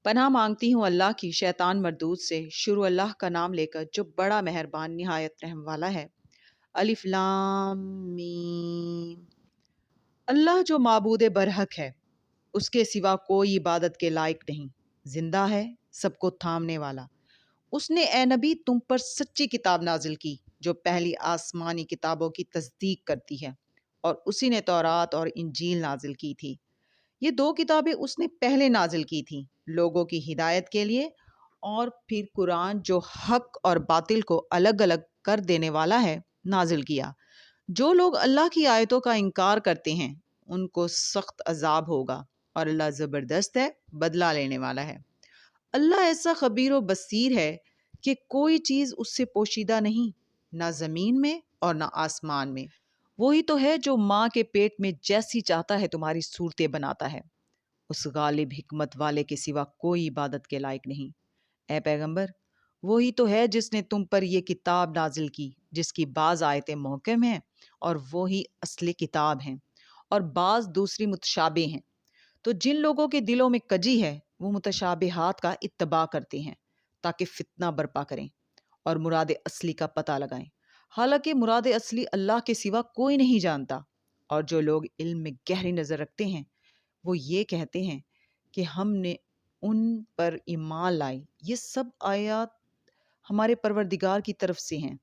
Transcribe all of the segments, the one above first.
پناہ مانگتی ہوں اللہ کی شیطان مردود سے۔ شروع اللہ کا نام لے کر جو بڑا مہربان نہایت رحم والا ہے۔ الف لام میم۔ اللہ جو معبود برحق ہے، اس کے سوا کوئی عبادت کے لائق نہیں، زندہ ہے، سب کو تھامنے والا۔ اس نے اے نبی تم پر سچی کتاب نازل کی جو پہلی آسمانی کتابوں کی تصدیق کرتی ہے، اور اسی نے تورات اور انجیل نازل کی تھی۔ یہ دو کتابیں اس نے پہلے نازل کی تھیں لوگوں کی ہدایت کے لیے، اور پھر قرآن جو حق اور باطل کو الگ الگ کر دینے والا ہے نازل کیا۔ جو لوگ اللہ کی آیتوں کا انکار کرتے ہیں ان کو سخت عذاب ہوگا، اور اللہ زبردست ہے، بدلہ لینے والا ہے۔ اللہ ایسا خبیر و بصیر ہے کہ کوئی چیز اس سے پوشیدہ نہیں، نہ زمین میں اور نہ آسمان میں۔ وہی تو ہے جو ماں کے پیٹ میں جیسی چاہتا ہے تمہاری صورتیں بناتا ہے۔ اس غالب حکمت والے کے سوا کوئی عبادت کے لائق نہیں۔ اے پیغمبر، وہی تو ہے جس نے تم پر یہ کتاب نازل کی، جس کی بعض آیتیں محکم ہیں اور وہی اصل کتاب ہیں، اور بعض دوسری متشابہ ہیں۔ تو جن لوگوں کے دلوں میں کجی ہے وہ متشابہات کا اتباع کرتے ہیں تاکہ فتنہ برپا کریں اور مراد اصلی کا پتہ لگائیں، حالانکہ مراد اصلی اللہ کے سوا کوئی نہیں جانتا۔ اور جو لوگ علم میں گہری نظر رکھتے ہیں وہ یہ کہتے ہیں کہ ہم نے ان پر ایمان لائے، یہ سب آیات ہمارے پروردگار کی طرف سے ہیں،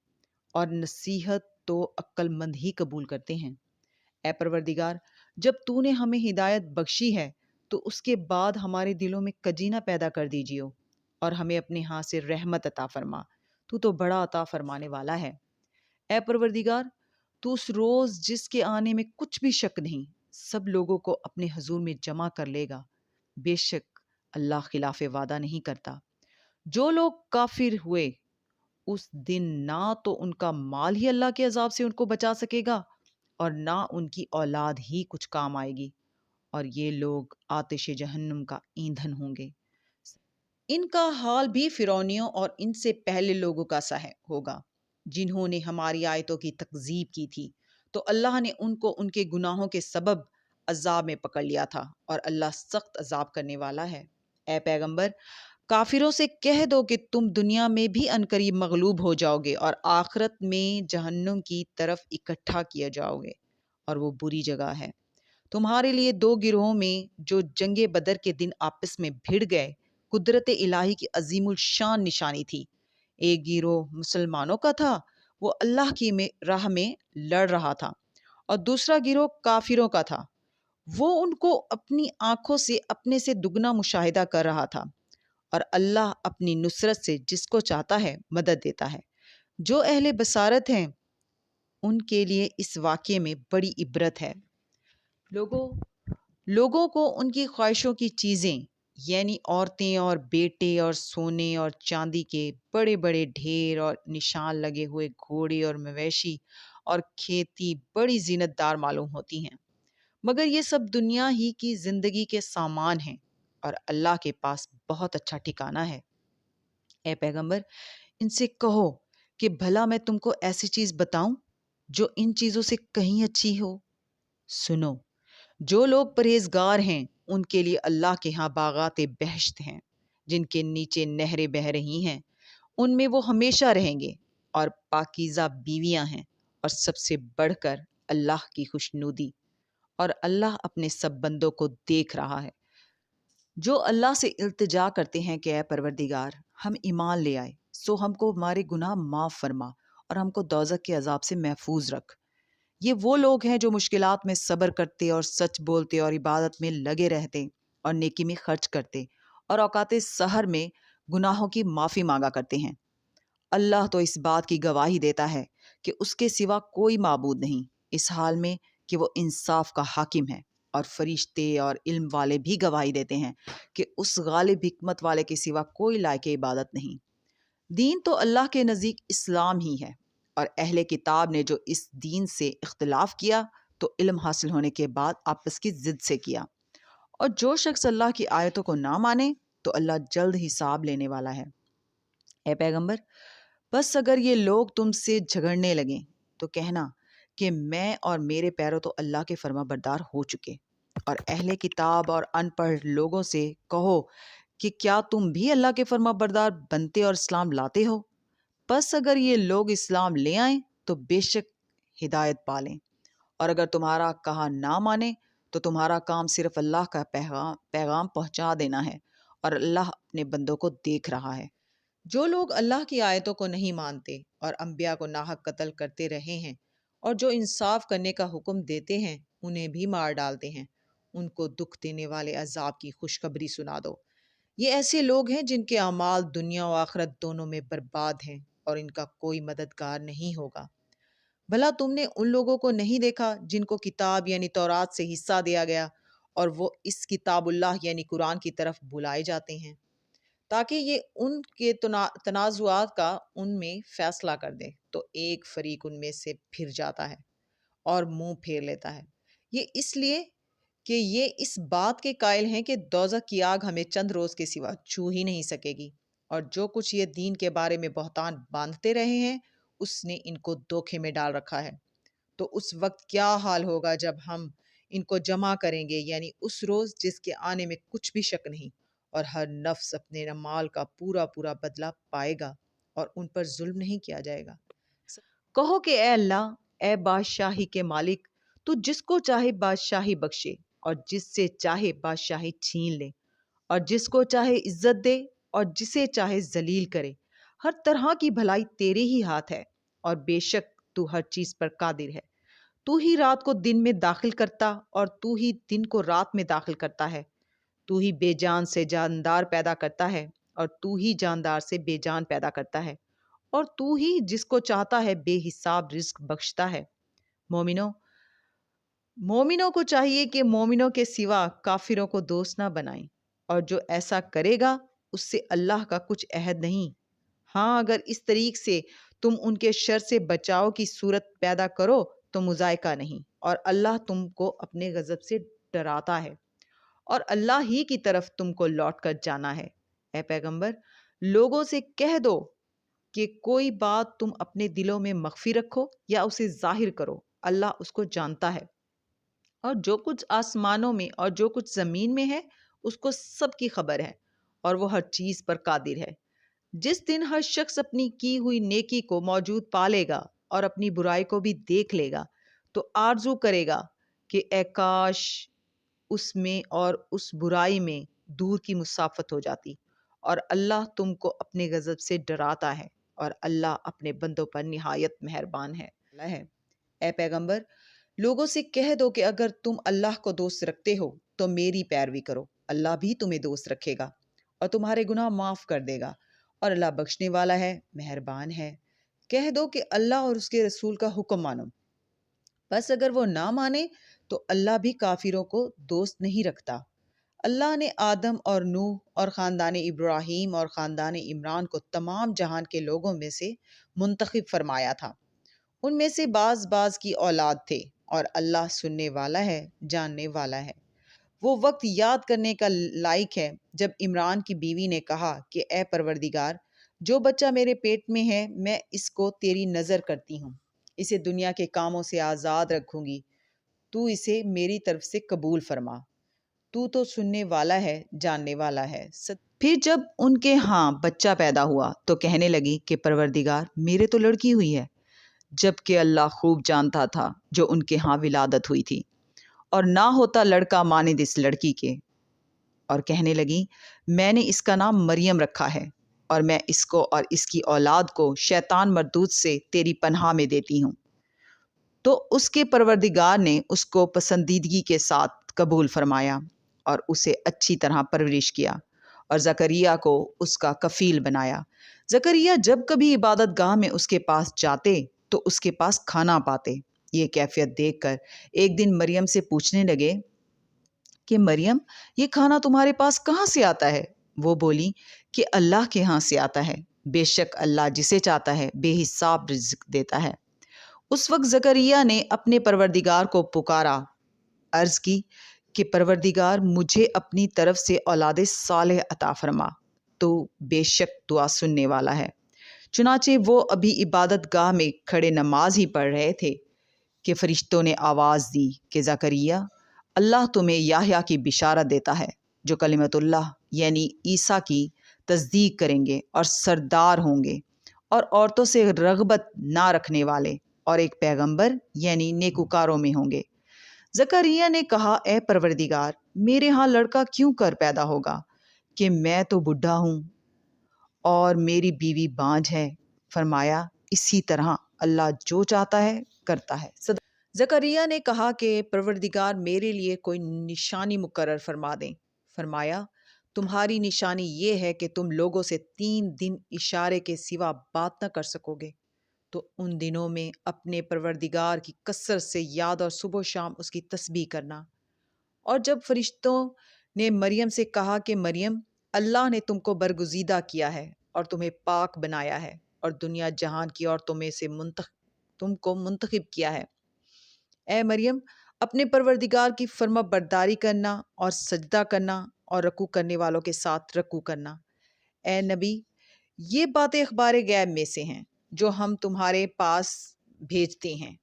اور نصیحت تو عقل مند ہی قبول کرتے ہیں۔ اے پروردگار، جب تو نے ہمیں ہدایت بخشی ہے تو اس کے بعد ہمارے دلوں میں کجی نہ پیدا کر دیجیو، اور ہمیں اپنے ہاں سے رحمت عطا فرما، تو بڑا عطا فرمانے والا ہے۔ اے پروردگار، تو اس روز جس کے آنے میں کچھ بھی شک نہیں، سب لوگوں کو اپنے حضور میں جمع کر لے گا۔ بے شک اللہ خلاف وعدہ نہیں کرتا۔ جو لوگ کافر ہوئے اس دن نہ تو ان کا مال ہی اللہ کے عذاب سے ان کو بچا سکے گا، اور نہ ان کی اولاد ہی کچھ کام آئے گی، اور یہ لوگ آتش جہنم کا ایندھن ہوں گے۔ ان کا حال بھی فرعونیوں اور ان سے پہلے لوگوں کا سا ہوگا جنہوں نے ہماری آیتوں کی تکذیب کی تھی، تو اللہ نے ان کو ان کے گناہوں کے سبب عذاب میں پکڑ لیا تھا، اور اللہ سخت عذاب کرنے والا ہے۔ اے پیغمبر، کافروں سے کہہ دو کہ تم دنیا میں بھی عنقریب مغلوب ہو جاؤ گے اور آخرت میں جہنم کی طرف اکٹھا کیا جاؤ گے، اور وہ بری جگہ ہے۔ تمہارے لیے دو گروہوں میں جو جنگ بدر کے دن آپس میں بھڑ گئے قدرت الہی کی عظیم الشان نشانی تھی۔ ایک گروہ مسلمانوں کا تھا، وہ اللہ کی راہ میں لڑ رہا تھا، اور دوسرا گروہ کافروں کا تھا، وہ ان کو اپنی آنکھوں سے اپنے سے دگنا مشاہدہ کر رہا تھا۔ اور اللہ اپنی نصرت سے جس کو چاہتا ہے مدد دیتا ہے۔ جو اہل بصارت ہیں ان کے لیے اس واقعے میں بڑی عبرت ہے۔ لوگوں کو ان کی خواہشوں کی چیزیں، یعنی عورتیں اور بیٹے اور سونے اور چاندی کے بڑے بڑے ڈھیر اور نشان لگے ہوئے گھوڑے اور مویشی اور کھیتی بڑی زینت دار معلوم ہوتی ہیں، مگر یہ سب دنیا ہی کی زندگی کے سامان ہیں، اور اللہ کے پاس بہت اچھا ٹھکانہ ہے۔ اے پیغمبر، ان سے کہو کہ بھلا میں تم کو ایسی چیز بتاؤں جو ان چیزوں سے کہیں اچھی ہو؟ سنو، جو لوگ پرہیزگار ہیں ان کے لیے اللہ کے ہاں باغات بہشت ہیں جن کے نیچے نہریں بہہ رہی ہیں، ان میں وہ ہمیشہ رہیں گے، اور پاکیزہ بیویاں ہیں، اور سب سے بڑھ کر اللہ کی خوشنودی، اور اللہ اپنے سب بندوں کو دیکھ رہا ہے۔ جو اللہ سے التجا کرتے ہیں کہ اے پروردگار، ہم ایمان لے آئے، سو ہم کو ہمارے گناہ معاف فرما اور ہم کو دوزخ کے عذاب سے محفوظ رکھ۔ یہ وہ لوگ ہیں جو مشکلات میں صبر کرتے اور سچ بولتے اور عبادت میں لگے رہتے اور نیکی میں خرچ کرتے، اور اوقات سحر میں گناہوں کی معافی مانگا کرتے ہیں۔ اللہ تو اس بات کی گواہی دیتا ہے کہ اس کے سوا کوئی معبود نہیں، اس حال میں کہ وہ انصاف کا حاکم ہے، اور فرشتے اور علم والے بھی گواہی دیتے ہیں کہ اس غالب حکمت والے کے سوا کوئی لائق عبادت نہیں۔ دین تو اللہ کے نزدیک اسلام ہی ہے، اور اہل کتاب نے جو اس دین سے اختلاف کیا تو علم حاصل ہونے کے بعد آپس کی ضد سے کیا، اور جو شخص اللہ کی آیتوں کو نہ مانے تو اللہ جلد حساب لینے والا ہے۔ اے پیغمبر، بس اگر یہ لوگ تم سے جھگڑنے لگیں تو کہنا کہ میں اور میرے پیرو تو اللہ کے فرما بردار ہو چکے، اور اہل کتاب اور ان پڑھ لوگوں سے کہو کہ کیا تم بھی اللہ کے فرما بردار بنتے اور اسلام لاتے ہو؟ پس اگر یہ لوگ اسلام لے آئیں تو بے شک ہدایت پالیں، اور اگر تمہارا کہا نہ مانے تو تمہارا کام صرف اللہ کا پیغام پہنچا دینا ہے، اور اللہ اپنے بندوں کو دیکھ رہا ہے۔ جو لوگ اللہ کی آیتوں کو نہیں مانتے اور انبیاء کو ناحق قتل کرتے رہے ہیں، اور جو انصاف کرنے کا حکم دیتے ہیں انہیں بھی مار ڈالتے ہیں، ان کو دکھ دینے والے عذاب کی خوشخبری سنا دو۔ یہ ایسے لوگ ہیں جن کے اعمال دنیا و آخرت دونوں میں برباد ہیں، اور ان کا کوئی مددگار نہیں ہوگا۔ بھلا تم نے ان لوگوں کو نہیں دیکھا جن کو کتاب یعنی تورات سے حصہ دیا گیا، اور وہ اس کتاب اللہ یعنی قرآن کی طرف بلائے جاتے ہیں تاکہ یہ ان کے تنازعات کا ان میں فیصلہ کر دے، تو ایک فریق ان میں سے پھر جاتا ہے اور منہ پھیر لیتا ہے۔ یہ اس لیے کہ یہ اس بات کے قائل ہیں کہ دوزخ کی آگ ہمیں چند روز کے سوا چھو ہی نہیں سکے گی، اور جو کچھ یہ دین کے بارے میں بہتان باندھتے رہے ہیں اس نے ان کو دھوکے میں ڈال رکھا ہے۔ تو اس وقت کیا حال ہوگا جب ہم ان کو جمع کریں گے، یعنی اس روز جس کے آنے میں کچھ بھی شک نہیں، اور ہر نفس اپنے اعمال کا پورا پورا بدلہ پائے گا، اور ان پر ظلم نہیں کیا جائے گا۔ کہو کہ اے اللہ، اے بادشاہی کے مالک، تو جس کو چاہے بادشاہی بخشے اور جس سے چاہے بادشاہی چھین لے، اور جس کو چاہے عزت دے اور جسے چاہے ذلیل کرے۔ ہر طرح کی بھلائی تیرے ہی ہاتھ ہے، اور بے شک تو ہر چیز پر قادر ہے۔ تو ہی رات کو دن میں داخل کرتا اور تو ہی دن کو رات میں داخل کرتا ہے۔ تو ہی بے جان سے جاندار پیدا کرتا ہے، اور تو ہی جاندار سے بے جان پیدا کرتا ہے، اور تو ہی جس کو چاہتا ہے بے حساب رزق بخشتا ہے۔ مومنوں کو چاہیے کہ مومنوں کے سوا کافروں کو دوست نہ بنائیں، اور جو ایسا کرے گا اس سے اللہ کا کچھ عہد نہیں۔ ہاں، اگر اس طریق سے تم ان کے شر سے بچاؤ کی صورت پیدا کرو تو مذائقہ نہیں، اور اللہ تم کو اپنے غضب سے ڈراتا ہے، اور اللہ ہی کی طرف تم کو لوٹ کر جانا ہے۔ اے پیغمبر، لوگوں سے کہہ دو کہ کوئی بات تم اپنے دلوں میں مخفی رکھو یا اسے ظاہر کرو، اللہ اس کو جانتا ہے، اور جو کچھ آسمانوں میں اور جو کچھ زمین میں ہے اس کو سب کی خبر ہے، اور وہ ہر چیز پر قادر ہے۔ جس دن ہر شخص اپنی کی ہوئی نیکی کو موجود پا لے گا اور اپنی برائی کو بھی دیکھ لے گا، تو آرزو کرے گا کہ اے کاش اس میں اور اس برائی میں دور کی مسافت ہو جاتی، اور اللہ تم کو اپنے غضب سے ڈراتا ہے، اور اللہ اپنے بندوں پر نہایت مہربان ہے۔ اے پیغمبر، لوگوں سے کہہ دو کہ اگر تم اللہ کو دوست رکھتے ہو تو میری پیروی کرو، اللہ بھی تمہیں دوست رکھے گا اور تمہارے گناہ معاف کر دے گا، اور اللہ بخشنے والا ہے، مہربان ہے۔ کہہ دو کہ اللہ اور اس کے رسول کا حکم مانو، بس اگر وہ نہ مانے تو اللہ بھی کافروں کو دوست نہیں رکھتا۔ اللہ نے آدم اور نوح اور خاندان ابراہیم اور خاندان عمران کو تمام جہان کے لوگوں میں سے منتخب فرمایا تھا۔ ان میں سے بعض بعض کی اولاد تھے، اور اللہ سننے والا ہے، جاننے والا ہے۔ وہ وقت یاد کرنے کا لائق ہے جب عمران کی بیوی نے کہا کہ اے پروردگار، جو بچہ میرے پیٹ میں ہے میں اس کو تیری نظر کرتی ہوں، اسے دنیا کے کاموں سے آزاد رکھوں گی، تو اسے میری طرف سے قبول فرما، تو سننے والا ہے، جاننے والا ہے۔ پھر جب ان کے ہاں بچہ پیدا ہوا تو کہنے لگی کہ پروردگار، میرے تو لڑکی ہوئی ہے، جبکہ اللہ خوب جانتا تھا جو ان کے ہاں ولادت ہوئی تھی، اور نہ ہوتا لڑکا مانند اس لڑکی کے، اور کہنے لگی میں نے اس کا نام مریم رکھا ہے، اور میں اس کو اور اس کی اولاد کو شیطان مردود سے تیری پناہ میں دیتی ہوں۔ تو اس کے پروردگار نے اس کو پسندیدگی کے ساتھ قبول فرمایا اور اسے اچھی طرح پرورش کیا، اور زکریا کو اس کا کفیل بنایا۔ زکریا جب کبھی عبادت گاہ میں اس کے پاس جاتے تو اس کے پاس کھانا پاتے۔ یہ کیفیت دیکھ کر ایک دن مریم سے پوچھنے لگے کہ مریم، یہ کھانا تمہارے پاس کہاں سے آتا ہے؟ وہ بولی کہ اللہ کے ہاں سے آتا ہے، بے شک اللہ جسے چاہتا ہے بے حساب رزق دیتا ہے۔ اس وقت زکریا نے اپنے پروردگار کو پکارا، عرض کی کہ پروردگار، مجھے اپنی طرف سے اولاد صالح عطا فرما، تو بے شک دعا سننے والا ہے۔ چنانچہ وہ ابھی عبادت گاہ میں کھڑے نماز ہی پڑھ رہے تھے کہ فرشتوں نے آواز دی کہ زکریا، اللہ تمہیں یحییٰ کی بشارت دیتا ہے، جو کلمت اللہ یعنی عیسیٰ کی تصدیق کریں گے اور سردار ہوں گے اور عورتوں سے رغبت نہ رکھنے والے اور ایک پیغمبر یعنی نیکوکاروں میں ہوں گے۔ زکریا نے کہا، اے پروردگار، میرے ہاں لڑکا کیوں کر پیدا ہوگا کہ میں تو بڈھا ہوں اور میری بیوی بانجھ ہے۔ فرمایا، اسی طرح اللہ جو چاہتا ہے کرتا ہے۔ زکریا نے کہا کہ پروردگار میرے لیے کوئی نشانی مقرر فرما دیں۔ فرمایا، تمہاری نشانی یہ ہے کہ تم لوگوں سے 3 دن اشارے کے سوا بات نہ کر سکو گے۔ تو ان دنوں میں اپنے پروردگار کی کثرت سے یاد اور صبح و شام اس کی تسبیح کرنا۔ اور جب فرشتوں نے مریم سے کہا کہ مریم، اللہ نے تم کو برگزیدہ کیا ہے اور تمہیں پاک بنایا ہے اور دنیا جہان کی عورتوں میں سے تم کو منتخب کیا ہے، اے مریم اپنے پروردگار کی فرما برداری کرنا اور سجدہ کرنا اور رکوع کرنے والوں کے ساتھ رکوع کرنا۔ اے نبی، یہ باتیں اخبار غیب میں سے ہیں جو ہم تمہارے پاس بھیجتے ہیں۔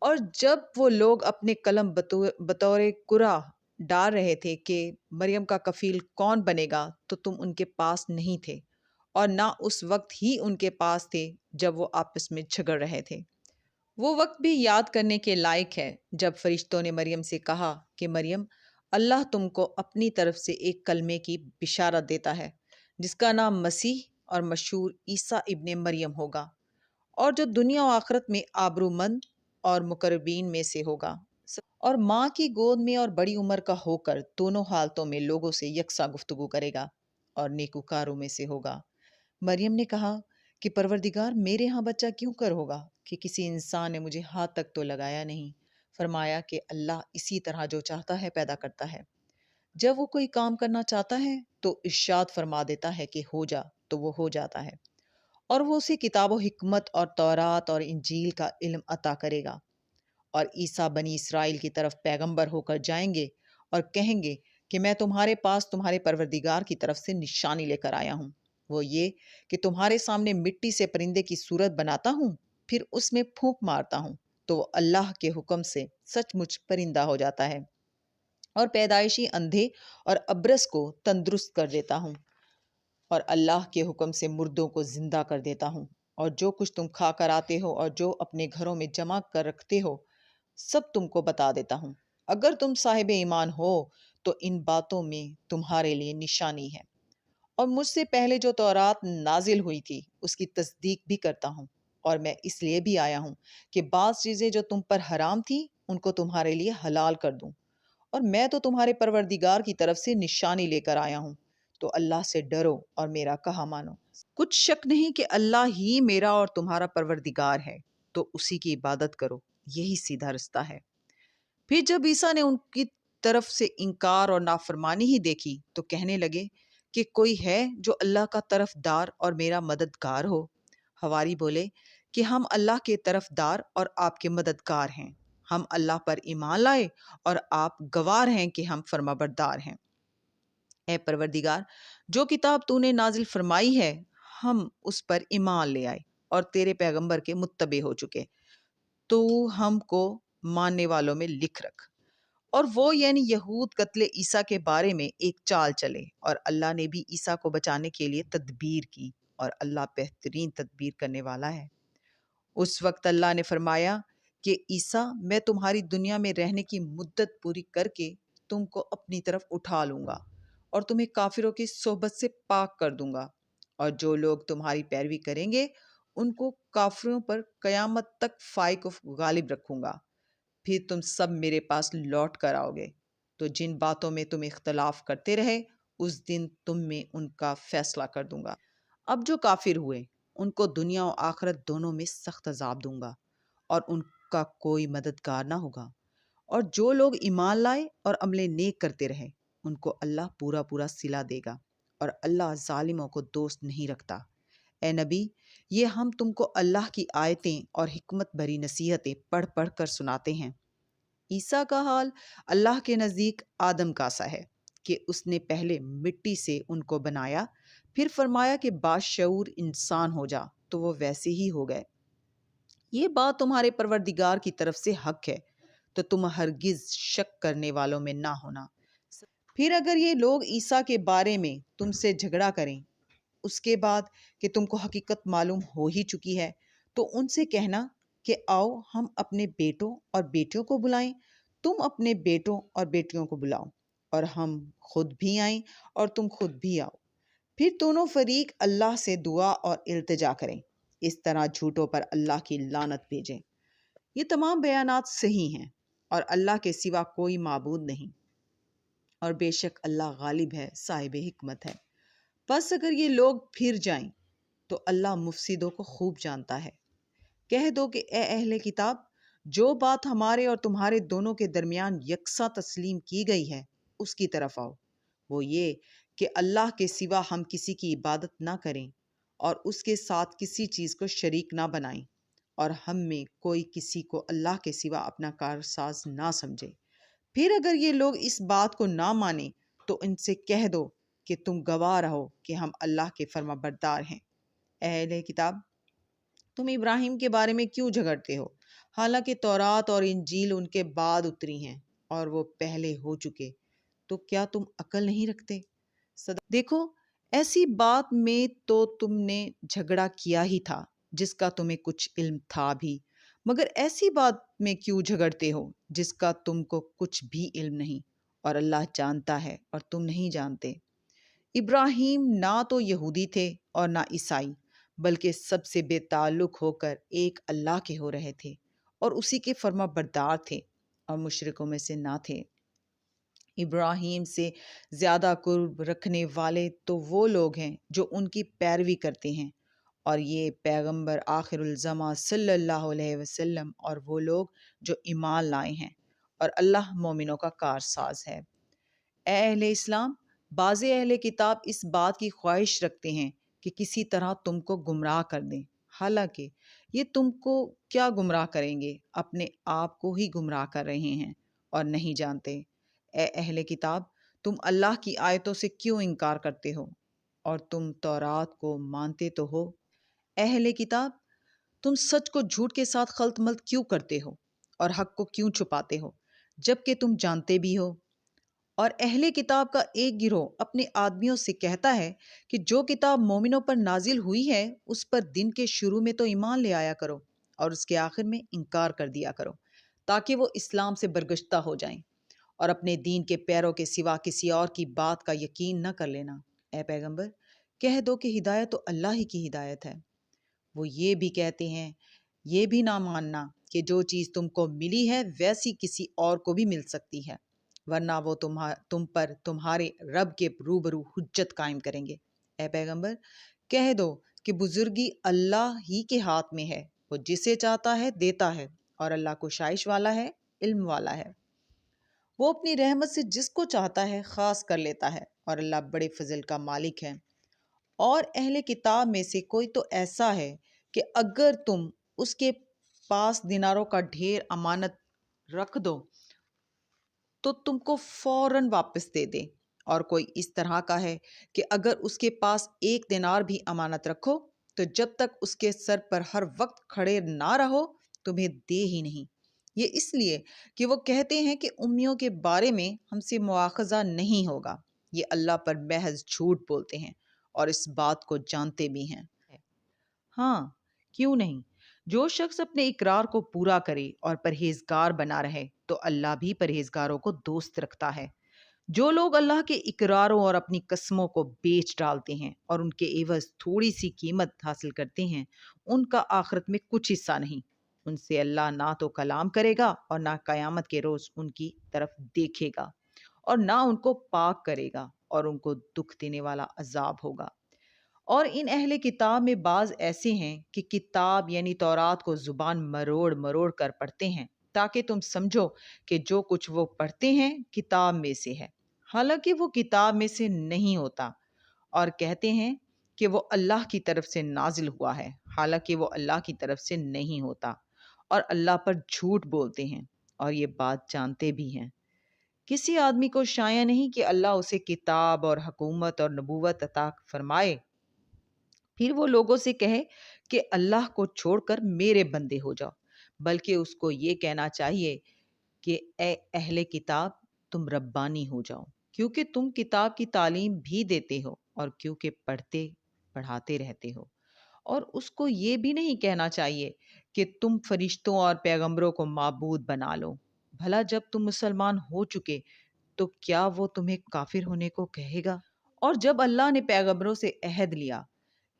اور جب وہ لوگ اپنے قلم بطور قرعہ ڈال رہے تھے کہ مریم کا کفیل کون بنے گا، تو تم ان کے پاس نہیں تھے اور نہ اس وقت ہی ان کے پاس تھے جب وہ آپس میں جھگڑ رہے تھے۔ وہ وقت بھی یاد کرنے کے لائق ہے جب فرشتوں نے مریم سے کہا کہ مریم، اللہ تم کو اپنی طرف سے ایک کلمے کی بشارت دیتا ہے جس کا نام مسیح اور مشہور عیسیٰ ابن مریم ہوگا، اور جو دنیا و آخرت میں آبرومند اور مقربین میں سے ہوگا، اور ماں کی گود میں اور بڑی عمر کا ہو کر دونوں حالتوں میں لوگوں سے یکساں گفتگو کرے گا اور نیکوکاروں میں سے ہوگا۔ مریم نے کہا کہ پروردگار، میرے ہاں بچہ کیوں کر ہوگا کہ کسی انسان نے مجھے ہاتھ تک تو لگایا نہیں۔ فرمایا کہ اللہ اسی طرح جو چاہتا ہے پیدا کرتا ہے۔ جب وہ کوئی کام کرنا چاہتا ہے تو ارشاد فرما دیتا ہے کہ ہو جا، تو وہ ہو جاتا ہے، اور وہ اسے کتاب و حکمت اور تورات اور انجیل کا علم عطا کرے گا۔ اور عیسیٰ بنی اسرائیل کی طرف پیغمبر ہو کر جائیں گے اور کہیں گے کہ میں تمہارے پاس تمہارے پروردگار کی طرف سے نشانی لے کر آیا ہوں، وہ یہ کہ تمہارے سامنے مٹی سے پرندے کی صورت بناتا ہوں، پھر اس میں پھونک مارتا ہوں تو وہ اللہ کے حکم سے سچ مچ پرندہ ہو جاتا ہے، اور پیدائشی اندھے اور ابرص کو تندرست کر دیتا ہوں، اور اللہ کے حکم سے مردوں کو زندہ کر دیتا ہوں، اور جو کچھ تم کھا کر آتے ہو اور جو اپنے گھروں میں جمع کر رکھتے ہو سب تم کو بتا دیتا ہوں۔ اگر تم صاحب ایمان ہو تو ان باتوں میں تمہارے لیے نشانی ہے۔ اور مجھ سے پہلے جو تورات نازل ہوئی تھی اس کی تصدیق بھی کرتا ہوں، اور میں اس لیے بھی آیا ہوں کہ بعض چیزیں جو تم پر حرام تھی ان کو تمہارے لیے حلال کر دوں، اور میں تو تمہارے پروردگار کی طرف سے نشانی لے کر آیا ہوں، تو اللہ سے ڈرو اور میرا کہا مانو۔ کچھ شک نہیں کہ اللہ ہی میرا اور تمہارا پروردگار ہے، تو اسی کی عبادت کرو، یہی سیدھا رستہ ہے۔ پھر جب عیسیٰ نے ان کی طرف سے انکار اور نافرمانی ہی دیکھی تو کہنے لگے کہ کوئی ہے جو اللہ کا طرف دار اور میرا مددگار ہو؟ حواری بولے کہ ہم اللہ کے طرف دار اور آپ کے مددگار ہیں، ہم اللہ پر ایمان لائے اور آپ گوار ہیں کہ ہم فرما بردار ہیں۔ اے پروردگار، جو کتاب تو نے نازل فرمائی ہے ہم اس پر ایمان لے آئے اور تیرے پیغمبر کے متبع ہو چکے، تو ہم کو ماننے والوں میں لکھ رکھ۔ اور وہ یعنی یہود قتل عیسیٰ کے بارے میں ایک چال چلے، اور اللہ نے بھی عیسیٰ کو بچانے کے لیے تدبیر کی، اور اللہ بہترین تدبیر کرنے والا ہے۔ اس وقت اللہ نے فرمایا کہ عیسیٰ، میں تمہاری دنیا میں رہنے کی مدت پوری کر کے تم کو اپنی طرف اٹھا لوں گا اور تمہیں کافروں کی صحبت سے پاک کر دوں گا، اور جو لوگ تمہاری پیروی کریں گے ان کو کافروں پر قیامت تک فائق و غالب رکھوں گا۔ پھر تم سب میرے پاس لوٹ کر آؤ گے، تو جن باتوں میں تم اختلاف کرتے رہے اس دن تم میں ان کا فیصلہ کر دوں گا۔ اب جو کافر ہوئے ان کو دنیا و آخرت دونوں میں سخت عذاب دوں گا، اور ان کا کوئی مددگار نہ ہوگا۔ اور جو لوگ ایمان لائے اور عمل نیک کرتے رہے ان کو اللہ پورا پورا صلہ دے گا، اور اللہ ظالموں کو دوست نہیں رکھتا۔ اے نبی، یہ ہم تم کو اللہ کی آیتیں اور حکمت بھری نصیحتیں پڑھ پڑھ کر سناتے ہیں۔ عیسیٰ کا حال اللہ کے نزدیک آدم کا سا ہے کہ اس نے پہلے مٹی سے ان کو بنایا، پھر فرمایا کہ باشعور انسان ہو جا، تو وہ ویسے ہی ہو گئے۔ یہ بات تمہارے پروردگار کی طرف سے حق ہے، تو تم ہرگز شک کرنے والوں میں نہ ہونا۔ پھر اگر یہ لوگ عیسیٰ کے بارے میں تم سے جھگڑا کریں اس کے بعد کہ تم کو حقیقت معلوم ہو ہی چکی ہے، تو ان سے کہنا کہ آؤ ہم اپنے بیٹوں اور بیٹیوں کو بلائیں، تم اپنے بیٹوں اور بیٹیوں کو بلاؤ، اور ہم خود بھی آئیں اور تم خود بھی آؤ، پھر دونوں فریق اللہ سے دعا اور التجا کریں، اس طرح جھوٹوں پر اللہ کی لعنت بھیجیں۔ یہ تمام بیانات صحیح ہیں اور اللہ کے سوا کوئی معبود نہیں، اور بے شک اللہ غالب ہے، صاحب حکمت ہے۔ پس اگر یہ لوگ پھر جائیں تو اللہ مفسدوں کو خوب جانتا ہے۔ کہہ دو کہ اے اہل کتاب، جو بات ہمارے اور تمہارے دونوں کے درمیان یکساں تسلیم کی گئی ہے اس کی طرف آؤ، وہ یہ کہ اللہ کے سوا ہم کسی کی عبادت نہ کریں اور اس کے ساتھ کسی چیز کو شریک نہ بنائیں، اور ہم میں کوئی کسی کو اللہ کے سوا اپنا کارساز نہ سمجھے۔ پھر اگر یہ لوگ اس بات کو نہ مانیں تو ان سے کہہ دو کہ تم گواہ رہو کہ ہم اللہ کے فرما بردار ہیں۔ اے اہل کتاب، تم ابراہیم کے بارے میں کیوں جھگڑتے ہو، حالانکہ تورات اور انجیل ان کے بعد اتری ہیں اور وہ پہلے ہو چکے، تو کیا تم عقل نہیں رکھتے؟ دیکھو، ایسی بات میں تو تم نے جھگڑا کیا ہی تھا جس کا تمہیں کچھ علم تھا بھی، مگر ایسی بات میں کیوں جھگڑتے ہو جس کا تم کو کچھ بھی علم نہیں، اور اللہ جانتا ہے اور تم نہیں جانتے۔ ابراہیم نہ تو یہودی تھے اور نہ عیسائی، بلکہ سب سے بے تعلق ہو کر ایک اللہ کے ہو رہے تھے اور اسی کے فرما بردار تھے، اور مشرکوں میں سے نہ تھے۔ ابراہیم سے زیادہ قرب رکھنے والے تو وہ لوگ ہیں جو ان کی پیروی کرتے ہیں، اور یہ پیغمبر آخر الزماں صلی اللہ علیہ وسلم اور وہ لوگ جو ایمان لائے ہیں، اور اللہ مومنوں کا کارساز ہے۔ اے اہل اسلام، بعض اہل کتاب اس بات کی خواہش رکھتے ہیں کہ کسی طرح تم کو گمراہ کر دیں، حالانکہ یہ تم کو کیا گمراہ کریں گے، اپنے آپ کو ہی گمراہ کر رہے ہیں اور نہیں جانتے۔ اے اہل کتاب، تم اللہ کی آیتوں سے کیوں انکار کرتے ہو، اور تم تورات کو مانتے تو ہو؟ اہل کتاب، تم سچ کو جھوٹ کے ساتھ خلط ملط کیوں کرتے ہو اور حق کو کیوں چھپاتے ہو، جبکہ تم جانتے بھی ہو؟ اور اہل کتاب کا ایک گروہ اپنے آدمیوں سے کہتا ہے کہ جو کتاب مومنوں پر نازل ہوئی ہے اس پر دن کے شروع میں تو ایمان لے آیا کرو اور اس کے آخر میں انکار کر دیا کرو، تاکہ وہ اسلام سے برگشتہ ہو جائیں، اور اپنے دین کے پیروں کے سوا کسی اور کی بات کا یقین نہ کر لینا۔ اے پیغمبر، کہہ دو کہ ہدایت تو اللہ ہی کی ہدایت ہے۔ وہ یہ بھی کہتے ہیں، یہ بھی نہ ماننا کہ جو چیز تم کو ملی ہے ویسی کسی اور کو بھی مل سکتی ہے، ورنہ وہ تم پر تمہارے رب کے روبرو حجت قائم کریں گے۔ اے پیغمبر، کہہ دو کہ بزرگی اللہ ہی کے ہاتھ میں ہے، وہ جسے چاہتا ہے دیتا ہے، اور اللہ کوشش والا ہے، علم والا ہے۔ وہ اپنی رحمت سے جس کو چاہتا ہے خاص کر لیتا ہے، اور اللہ بڑے فضل کا مالک ہے۔ اور اہل کتاب میں سے کوئی تو ایسا ہے کہ اگر تم اس کے پاس دیناروں کا ڈھیر امانت رکھ دو تو تم کو فوراً واپس دے دے، اور کوئی اس طرح کا ہے کہ اگر اس کے پاس ایک دینار بھی امانت رکھو تو جب تک اس کے سر پر ہر وقت کھڑے نہ رہو تمہیں دے ہی نہیں۔ یہ اس لیے کہ وہ کہتے ہیں کہ امیوں کے بارے میں ہم سے مواخذہ نہیں ہوگا، یہ اللہ پر محض جھوٹ بولتے ہیں اور اس بات کو جانتے بھی ہیں۔ ہاں، کیوں نہیں؟ جو شخص اپنے اقرار کو پورا کرے اور پرہیزگار بنا رہے تو اللہ بھی پرہیزگاروں کو دوست رکھتا ہے۔ جو لوگ اللہ کے اقراروں اور اپنی قسموں کو بیچ ڈالتے ہیں اور ان کے عوض تھوڑی سی قیمت حاصل کرتے ہیں، ان کا آخرت میں کچھ حصہ نہیں۔ ان سے اللہ نہ تو کلام کرے گا اور نہ قیامت کے روز ان کی طرف دیکھے گا، اور نہ ان کو پاک کرے گا، اور ان کو دکھ دینے والا عذاب ہوگا۔ اور ان اہل کتاب میں بعض ایسے ہیں کہ کتاب یعنی تورات کو زبان مروڑ مروڑ کر پڑھتے ہیں تاکہ تم سمجھو کہ جو کچھ وہ پڑھتے ہیں کتاب میں سے ہے، حالانکہ وہ کتاب میں سے نہیں ہوتا، اور کہتے ہیں کہ وہ اللہ کی طرف سے نازل ہوا ہے، حالانکہ وہ اللہ کی طرف سے نہیں ہوتا، اور اللہ پر جھوٹ بولتے ہیں اور یہ بات جانتے بھی ہیں۔ کسی آدمی کو شایع نہیں کہ اللہ اسے کتاب اور حکومت اور نبوت عطا فرمائے، پھر وہ لوگوں سے کہے کہ اللہ کو چھوڑ کر میرے بندے ہو جاؤ، بلکہ اس کو یہ کہنا چاہیے کہ اے اہل کتاب، تم ربانی ہو جاؤ، کیونکہ تم کتاب کی تعلیم بھی دیتے ہو اور کیونکہ پڑھتے پڑھاتے رہتے ہو۔ اور اس کو یہ بھی نہیں کہنا چاہیے کہ تم فرشتوں اور پیغمبروں کو معبود بنا لو۔ بھلا جب تم مسلمان ہو چکے تو کیا وہ تمہیں کافر ہونے کو کہے گا؟ اور جب اللہ نے پیغمبروں سے عہد لیا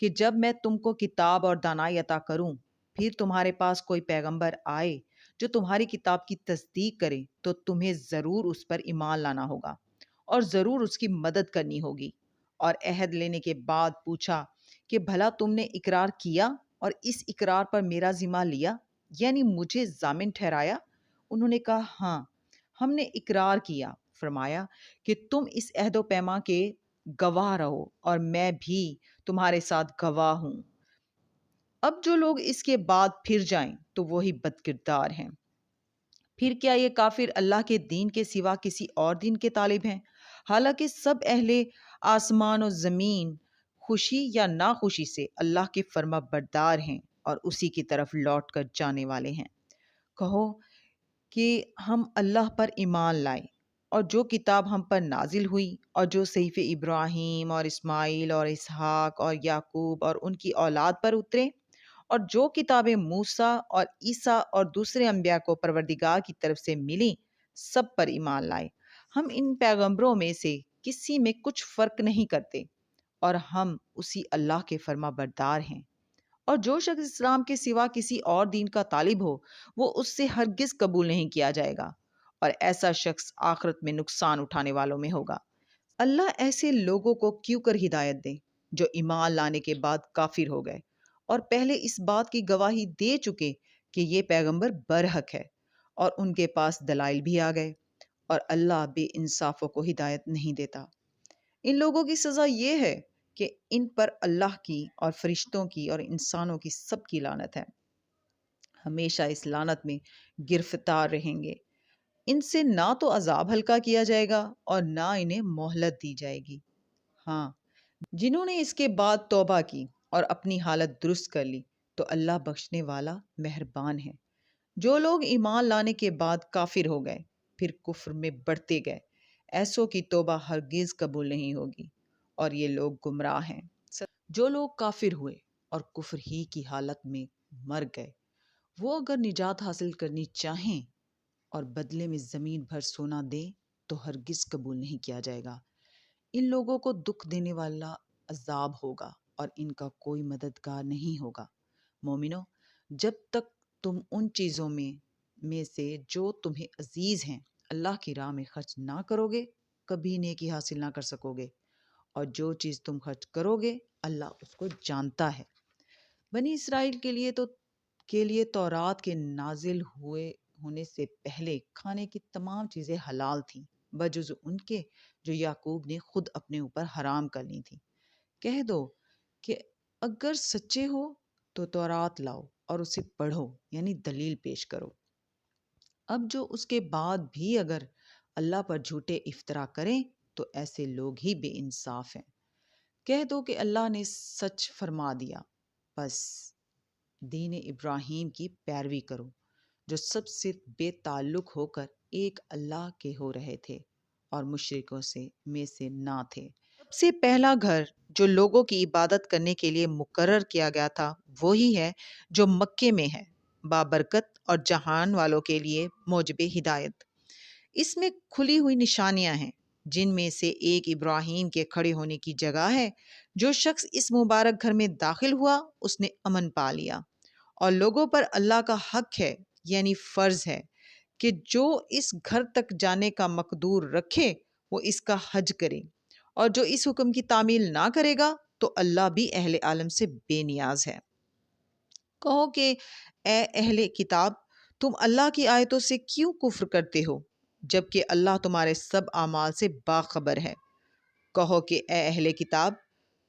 کہ جب میں تم کو کتاب اور دانائی عطا کروں، پھر تمہارے پاس کوئی پیغمبر آئے جو تمہاری کتاب کی تصدیق کرے، تو تمہیں ضرور اس پر ایمان لانا ہوگا اور ضرور اس کی مدد کرنی ہوگی۔ اور عہد لینے کے بعد پوچھا کہ بھلا تم نے اقرار کیا اور اس اقرار پر میرا ذمہ لیا، یعنی مجھے ضامن ٹھہرایا؟ انہوں نے کہا ہاں، ہم نے اقرار کیا۔ فرمایا کہ تم اس عہد و پیمان کے گواہ رہو اور میں بھی تمہارے ساتھ گواہ ہوں۔ اب جو لوگ اس کے بعد پھر جائیں تو وہی بدکردار ہیں۔ پھر کیا یہ کافر اللہ کے دین کے سوا کسی اور دین کے طالب ہیں؟ حالانکہ سب اہل آسمان و زمین خوشی یا ناخوشی سے اللہ کے فرما بردار ہیں اور اسی کی طرف لوٹ کر جانے والے ہیں۔ کہو کہ ہم اللہ پر ایمان لائے اور جو کتاب ہم پر نازل ہوئی اور جو صحیفے ابراہیم اور اسماعیل اور اسحاق اور یعقوب اور ان کی اولاد پر اترے، اور جو کتابیں موسیٰ اور عیسیٰ اور دوسرے انبیاء کو پروردگار کی طرف سے ملی، سب پر ایمان لائے۔ ہم ان پیغمبروں میں سے کسی میں کچھ فرق نہیں کرتے اور ہم اسی اللہ کے فرما بردار ہیں۔ اور جو شخص اسلام کے سوا کسی اور دین کا طالب ہو، وہ اس سے ہرگز قبول نہیں کیا جائے گا، اور ایسا شخص آخرت میں نقصان اٹھانے والوں میں ہوگا۔ اللہ ایسے لوگوں کو کیوں کر ہدایت دے جو ایمان لانے کے بعد کافر ہو گئے اور پہلے اس بات کی گواہی دے چکے کہ یہ پیغمبر برحق ہے اور ان کے پاس دلائل بھی آ گئے، اور اللہ بے انصافوں کو ہدایت نہیں دیتا۔ ان لوگوں کی سزا یہ ہے کہ ان پر اللہ کی اور فرشتوں کی اور انسانوں کی سب کی لعنت ہے، ہمیشہ اس لعنت میں گرفتار رہیں گے۔ ان سے نہ تو عذاب ہلکا کیا جائے گا اور نہ انہیں مہلت دی جائے گی۔ ہاں، جنہوں نے اس کے بعد توبہ کی اور اپنی حالت درست کر لی تو اللہ بخشنے والا مہربان ہے۔ جو لوگ ایمان لانے کے بعد کافر ہو گئے پھر کفر میں بڑھتے گئے، ایسوں کی توبہ ہرگز قبول نہیں ہوگی اور یہ لوگ گمراہ ہیں۔ جو لوگ کافر ہوئے اور کفر ہی کی حالت میں مر گئے، وہ اگر نجات حاصل کرنی چاہیں اور بدلے میں زمین بھر سونا دیں تو ہرگز قبول نہیں کیا جائے گا۔ ان لوگوں کو دکھ دینے والا عذاب ہوگا اور ان کا کوئی مددگار نہیں ہوگا۔ مومنو، جب تک تم ان چیزوں میں سے جو تمہیں عزیز ہیں اللہ کی راہ میں خرچ نہ کرو گے، کبھی نیکی حاصل نہ کر سکو گے، اور جو چیز تم خرچ کرو گے اللہ اس کو جانتا ہے۔ بنی اسرائیل کے لیے تورات کے نازل ہونے سے پہلے کھانے کی تمام چیزیں حلال تھیں، بجز ان کے جو یعقوب نے خود اپنے اوپر حرام کر لی تھی۔ کہہ دو کہ اگر سچے ہو تو تورات لاؤ اور اسے پڑھو، یعنی دلیل پیش کرو۔ اب جو اس کے بعد بھی اگر اللہ پر جھوٹے افطرا کریں تو ایسے لوگ ہی بے انصاف ہیں۔ کہہ دو کہ اللہ نے سچ فرما دیا، بس دین ابراہیم کی پیروی کرو جو سب سے بے تعلق ہو کر ایک اللہ کے ہو رہے تھے اور مشرکوں میں سے نہ تھے۔ سب سے پہلا گھر جو لوگوں کی عبادت کرنے کے لیے مقرر کیا گیا تھا وہی ہے جو مکے میں ہے، بابرکت اور جہان والوں کے لیے موجب ہدایت۔ اس میں کھلی ہوئی نشانیاں ہیں، جن میں سے ایک ابراہیم کے کھڑے ہونے کی جگہ ہے۔ جو شخص اس مبارک گھر میں داخل ہوا اس نے امن پا لیا، اور لوگوں پر اللہ کا حق ہے، یعنی فرض ہے کہ جو اس گھر تک جانے کا مقدور رکھے وہ اس کا حج کرے، اور جو اس حکم کی تعمیل نہ کرے گا تو اللہ بھی اہل عالم سے بے نیاز ہے۔ کہو کہ اے اہل کتاب، تم اللہ کی آیتوں سے کیوں کفر کرتے ہو جبکہ اللہ تمہارے سب اعمال سے باخبر ہے۔ کہو کہ اے اہل کتاب،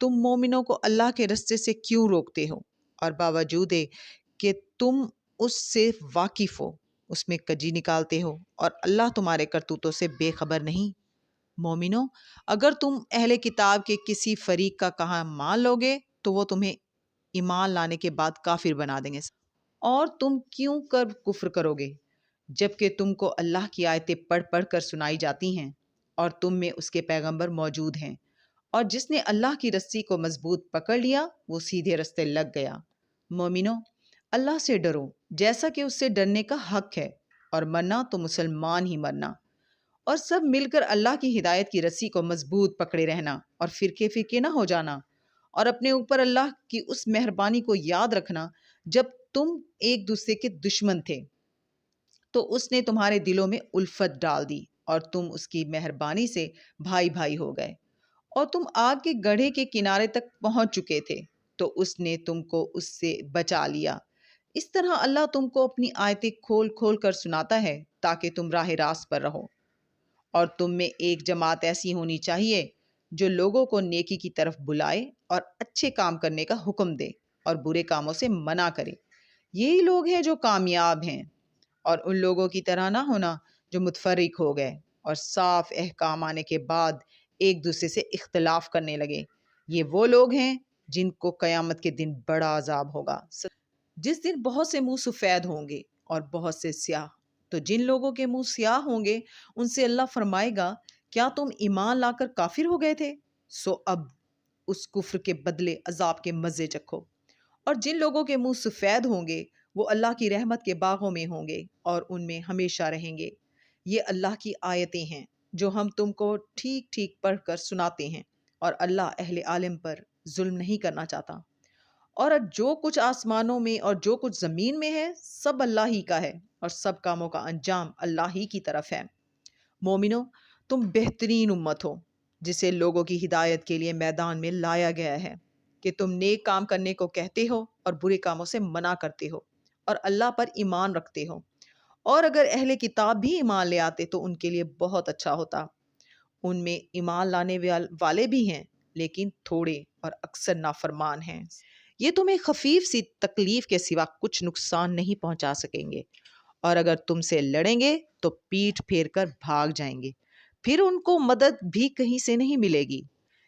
تم مومنوں کو اللہ کے رستے سے کیوں روکتے ہو اور باوجود کہ تم اس سے واقف ہو اس میں کجی نکالتے ہو، اور اللہ تمہارے کرتوتوں سے بے خبر نہیں۔ مومنوں، اگر تم اہل کتاب کے کسی فریق کا کہا مان لو گے تو وہ تمہیں ایمان لانے کے بعد کافر بنا دیں گے، اور تم کیوں کر کفر کرو گے جبکہ تم کو اللہ کی آیتیں پڑھ پڑھ کر سنائی جاتی ہیں اور تم میں اس کے پیغمبر موجود ہیں، اور جس نے اللہ کی رسی کو مضبوط پکڑ لیا وہ سیدھے رستے لگ گیا۔ مومنو، اللہ سے ڈرو جیسا کہ اس سے ڈرنے کا حق ہے، اور مرنا تو مسلمان ہی مرنا، اور سب مل کر اللہ کی ہدایت کی رسی کو مضبوط پکڑے رہنا اور فرقے فرقے نہ ہو جانا، اور اپنے اوپر اللہ کی اس مہربانی کو یاد رکھنا جب تم ایک دوسرے کے دشمن تھے تو اس نے تمہارے دلوں میں الفت ڈال دی اور تم اس کی مہربانی سے بھائی بھائی ہو گئے، اور تم آگ کے گڑھے کے کنارے تک پہنچ چکے تھے تو اس نے تم کو اس سے بچا لیا۔ اس طرح اللہ تم کو اپنی آیتیں کھول کھول کر سناتا ہے تاکہ تم راہ راست پر رہو، اور تم میں ایک جماعت ایسی ہونی چاہیے جو لوگوں کو نیکی کی طرف بلائے اور اچھے کام کرنے کا حکم دے اور برے کاموں سے منع کرے۔ یہی لوگ ہیں جو کامیاب ہیں، اور ان لوگوں کی طرح نہ ہونا جو متفرق ہو گئے اور صاف احکام آنے کے بعد ایک دوسرے سے اختلاف کرنے لگے۔ یہ وہ لوگ ہیں جن کو قیامت کے دن بڑا عذاب ہوگا، جس دن بہت سے منہ سفید ہوں گے اور بہت سے سیاہ۔ تو جن لوگوں کے منہ سیاہ ہوں گے ان سے اللہ فرمائے گا، کیا تم ایمان لا کر کافر ہو گئے تھے؟ سو اب اس کفر کے بدلے عذاب کے مزے چکھو۔ اور جن لوگوں کے منہ سفید ہوں گے وہ اللہ کی رحمت کے باغوں میں ہوں گے اور ان میں ہمیشہ رہیں گے۔ یہ اللہ کی آیتیں ہیں جو ہم تم کو ٹھیک ٹھیک پڑھ کر سناتے ہیں، اور اللہ اہل عالم پر ظلم نہیں کرنا چاہتا۔ اور جو کچھ آسمانوں میں اور جو کچھ زمین میں ہے سب اللہ ہی کا ہے، اور سب کاموں کا انجام اللہ ہی کی طرف ہے۔ مومنو، تم بہترین امت ہو جسے لوگوں کی ہدایت کے لیے میدان میں لایا گیا ہے کہ تم نیک کام کرنے کو کہتے ہو اور برے کاموں سے منع کرتے ہو اور اللہ پر ایمان رکھتے ہو۔ اور اگر اہل کتاب بھی ایمان لے آتے تو ان کے لیے بہت اچھا ہوتا۔ ان میں ایمان لانے والے بھی ہیں لیکن تھوڑے اور اکثر نافرمان ہیں۔ یہ تمہیں خفیف سی تکلیف کے سوا کچھ نقصان نہیں پہنچا سکیں گے، اور اگر تم سے لڑیں گے تو پیٹھ پھیر کر بھاگ جائیں گے، پھر ان کو مدد بھی کہیں سے نہیں ملے گی۔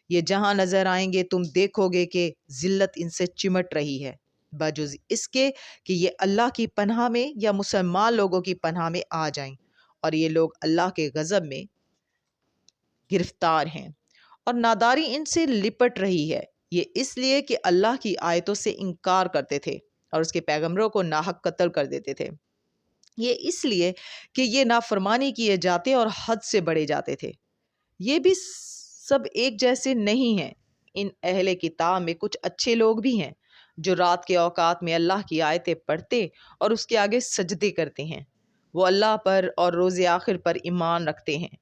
یہ جہاں نظر آئیں گے تم دیکھو گے کہ ذلت ان سے چمٹ رہی ہے، بجز اس کے کہ یہ اللہ کی پناہ میں یا مسلمان لوگوں کی پناہ میں آ جائیں، اور یہ لوگ اللہ کے غضب میں گرفتار ہیں، اور ناداری ان سے لپٹ رہی ہے۔ یہ اس لیے کہ اللہ کی آیتوں سے انکار کرتے تھے اور اس کے پیغمبروں کو ناحق قتل کر دیتے تھے۔ یہ اس لیے کہ یہ نافرمانی کیے جاتے اور حد سے بڑھے جاتے تھے۔ یہ بھی سب ایک جیسے نہیں ہیں۔ ان اہل کتاب میں کچھ اچھے لوگ بھی ہیں جو رات کے اوقات میں اللہ کی آیتیں پڑھتے اور اس کے آگے سجدے کرتے ہیں۔ وہ اللہ پر اور روز آخر پر ایمان رکھتے ہیں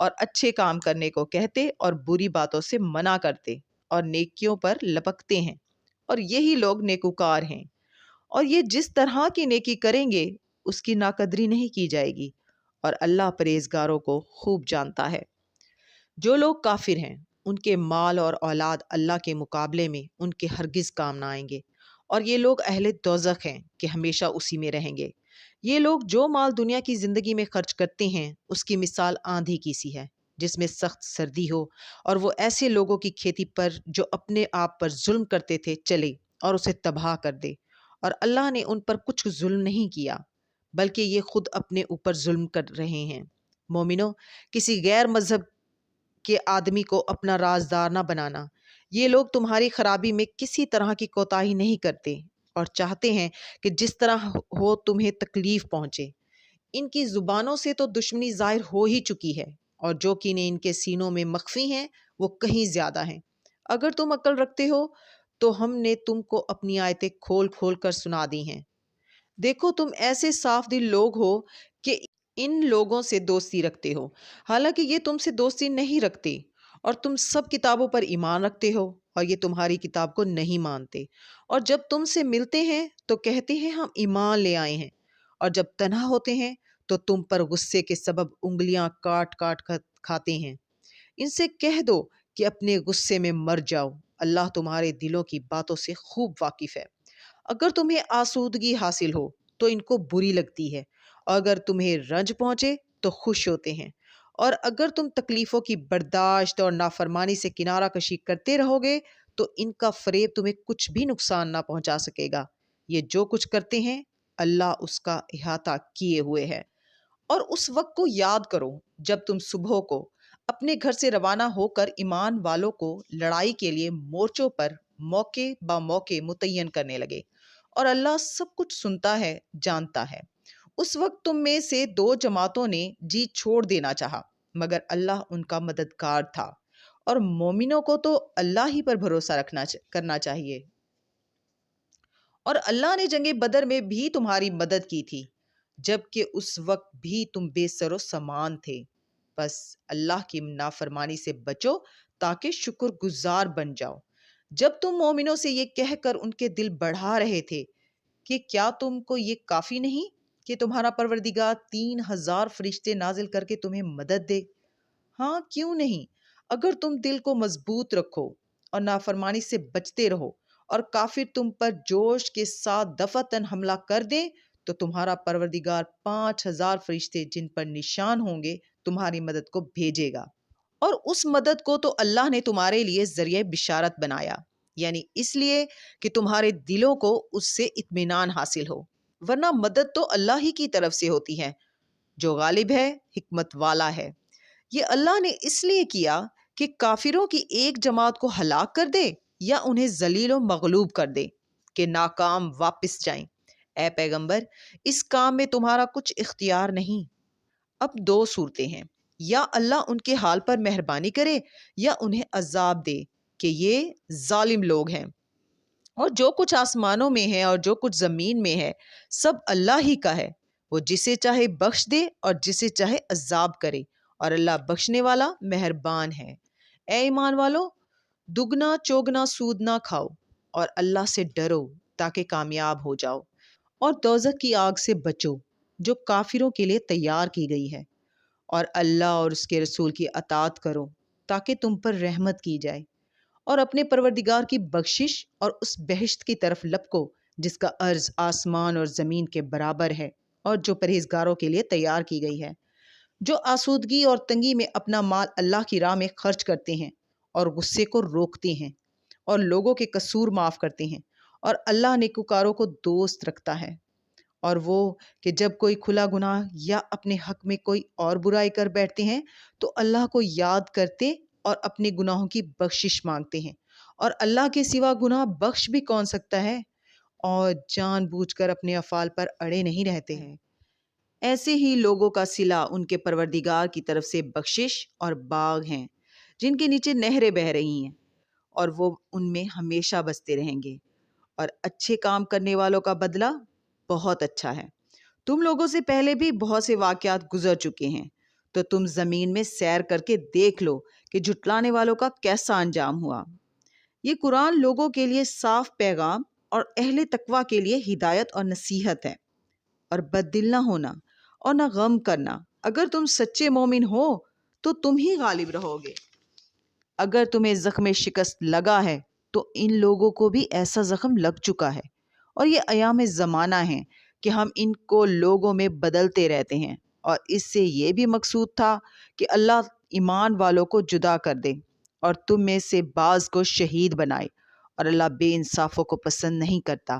اور اچھے کام کرنے کو کہتے اور بری باتوں سے منع کرتے اور نیکیوں پر لپکتے ہیں، اور یہی لوگ نیکوکار ہیں۔ اور یہ جس طرح کی نیکی کریں گے اس کی ناقدری نہیں کی جائے گی، اور اللہ پرہیزگاروں کو خوب جانتا ہے۔ جو لوگ کافر ہیں ان کے مال اور اولاد اللہ کے مقابلے میں ان کے ہرگز کام نہ آئیں گے، اور یہ لوگ اہل دوزخ ہیں کہ ہمیشہ اسی میں رہیں گے۔ یہ لوگ جو مال دنیا کی زندگی میں خرچ کرتے ہیں اس کی مثال آندھی کی سی ہے جس میں سخت سردی ہو، اور وہ ایسے لوگوں کی کھیتی پر جو اپنے آپ پر ظلم کرتے تھے چلے اور اسے تباہ کر دے، اور اللہ نے ان پر کچھ ظلم نہیں کیا بلکہ یہ خود اپنے اوپر ظلم کر رہے ہیں۔ مومنو، کسی غیر مذہب کے آدمی کو اپنا رازدار نہ بنانا۔ یہ لوگ تمہاری خرابی میں کسی طرح کی کوتاہی نہیں کرتے اور چاہتے ہیں کہ جس طرح ہو تمہیں تکلیف پہنچے۔ ان کی زبانوں سے تو دشمنی ظاہر ہو ہی چکی ہے، اور جو کینیں ان کے سینوں میں مخفی ہیں وہ کہیں زیادہ ہیں۔ اگر تم عقل رکھتے ہو تو ہم نے تم کو اپنی آیتیں کھول کھول کر سنا دی ہیں۔ دیکھو، تم ایسے صاف دل لوگ ہو کہ ان لوگوں سے دوستی رکھتے ہو، حالانکہ یہ تم سے دوستی نہیں رکھتے، اور تم سب کتابوں پر ایمان رکھتے ہو اور یہ تمہاری کتاب کو نہیں مانتے، اور جب تم سے ملتے ہیں تو کہتے ہیں ہم ایمان لے آئے ہیں، اور جب تنہا ہوتے ہیں تو تم پر غصے کے سبب انگلیاں کاٹ کاٹ کر کھاتے ہیں۔ ان سے کہہ دو کہ اپنے غصے میں مر جاؤ، اللہ تمہارے دلوں کی باتوں سے خوب واقف ہے۔ اگر تمہیں آسودگی حاصل ہو تو ان کو بری لگتی ہے، اور اگر تمہیں رنج پہنچے تو خوش ہوتے ہیں، اور اگر تم تکلیفوں کی برداشت اور نافرمانی سے کنارہ کشی کرتے رہو گے تو ان کا فریب تمہیں کچھ بھی نقصان نہ پہنچا سکے گا۔ یہ جو کچھ کرتے ہیں اللہ اس کا احاطہ کیے ہوئے ہے۔ اور اس وقت کو یاد کرو جب تم صبح کو اپنے گھر سے روانہ ہو کر ایمان والوں کو لڑائی کے لیے مورچوں پر موقع با موقع متعین کرنے لگے، اور اللہ سب کچھ سنتا ہے، جانتا ہے۔ اس وقت تم میں سے دو جماعتوں نے جی چھوڑ دینا چاہا، مگر اللہ ان کا مددگار تھا، اور مومنوں کو تو اللہ ہی پر بھروسہ کرنا چاہیے۔ اور اللہ نے جنگ بدر میں بھی تمہاری مدد کی تھی، جبکہ اس وقت بھی تم بے سر و سامان تھے۔ بس اللہ کی نافرمانی سے بچو تاکہ شکر گزار بن جاؤ۔ جب تم مومنوں سے یہ کہہ کر ان کے دل بڑھا رہے تھے کہ کیا تم کو یہ کافی نہیں کہ تمہارا پروردگار 3000 فرشتے نازل کر کے تمہیں مدد دے؟ ہاں، کیوں نہیں؟ اگر تم دل کو مضبوط رکھو اور نافرمانی سے بچتے رہو اور کافر تم پر جوش کے ساتھ دفعتاً حملہ کر دیں، تو تمہارا پروردگار 5000 فرشتے جن پر نشان ہوں گے تمہاری مدد کو بھیجے گا، اور اس مدد کو تو اللہ نے تمہارے لیے ذریعہ بشارت بنایا، یعنی اس لیے کہ تمہارے دلوں کو اس سے اطمینان حاصل ہو، ورنہ مدد تو اللہ ہی کی طرف سے ہوتی ہے جو غالب ہے، حکمت والا ہے۔ یہ اللہ نے اس لیے کیا کہ کافروں کی ایک جماعت کو ہلاک کر دے یا انہیں ذلیل و مغلوب کر دے کہ ناکام واپس جائیں۔ اے پیغمبر، اس کام میں تمہارا کچھ اختیار نہیں۔ اب دو صورتیں ہیں، یا اللہ ان کے حال پر مہربانی کرے یا انہیں عذاب دے کہ یہ ظالم لوگ ہیں۔ اور جو کچھ آسمانوں میں ہے اور جو کچھ زمین میں ہے سب اللہ ہی کا ہے، وہ جسے چاہے بخش دے اور جسے چاہے عذاب کرے، اور اللہ بخشنے والا مہربان ہے۔ اے ایمان والو، دگنا چوگنا سود نہ کھاؤ اور اللہ سے ڈرو تاکہ کامیاب ہو جاؤ، اور دوزخ کی آگ سے بچو جو کافروں کے لیے تیار کی گئی ہے، اور اللہ اور اس کے رسول کی اطاعت کرو تاکہ تم پر رحمت کی جائے، اور اپنے پروردگار کی بخشش اور اس بہشت کی طرف لپکو جس کا عرض آسمان اور زمین کے برابر ہے، اور جو پرہیزگاروں کے لیے تیار کی گئی ہے، جو آسودگی اور تنگی میں اپنا مال اللہ کی راہ میں خرچ کرتے ہیں اور غصے کو روکتے ہیں اور لوگوں کے قصور معاف کرتے ہیں، اور اللہ نیکوکاروں کو دوست رکھتا ہے۔ اور وہ کہ جب کوئی کھلا گناہ یا اپنے حق میں کوئی اور برائی کر بیٹھتے ہیں تو اللہ کو یاد کرتے اور اپنے گناہوں کی بخشش مانگتے ہیں، اور اللہ کے سوا گناہ بخش بھی کون سکتا ہے، اور جان بوجھ کر اپنے افعال پر اڑے نہیں رہتے ہیں۔ ایسے ہی لوگوں کا صلہ ان کے پروردگار کی طرف سے بخشش اور باغ ہیں جن کے نیچے نہریں بہہ رہی ہیں، اور وہ ان میں ہمیشہ بستے رہیں گے، اور اچھے کام کرنے والوں کا بدلہ بہت اچھا ہے۔ تم لوگوں سے پہلے بھی بہت سے واقعات گزر چکے ہیں، تو تم زمین میں سیر کر کے دیکھ لو کہ جھٹلانے والوں کا کیسا انجام ہوا۔ یہ قرآن لوگوں کے لیے صاف پیغام اور اہل تقویٰ کے لیے ہدایت اور نصیحت ہے۔ اور بد دل نہ ہونا اور نہ غم کرنا، اگر تم سچے مومن ہو تو تم ہی غالب رہو گے۔ اگر تمہیں زخم شکست لگا ہے تو ان لوگوں کو بھی ایسا زخم لگ چکا ہے، اور یہ ایام زمانہ ہیں کہ ہم ان کو لوگوں میں بدلتے رہتے ہیں، اور اس سے یہ بھی مقصود تھا کہ اللہ ایمان والوں کو جدا کر دے اور تم میں سے بعض کو شہید بنائے، اور اللہ بے انصافوں کو پسند نہیں کرتا۔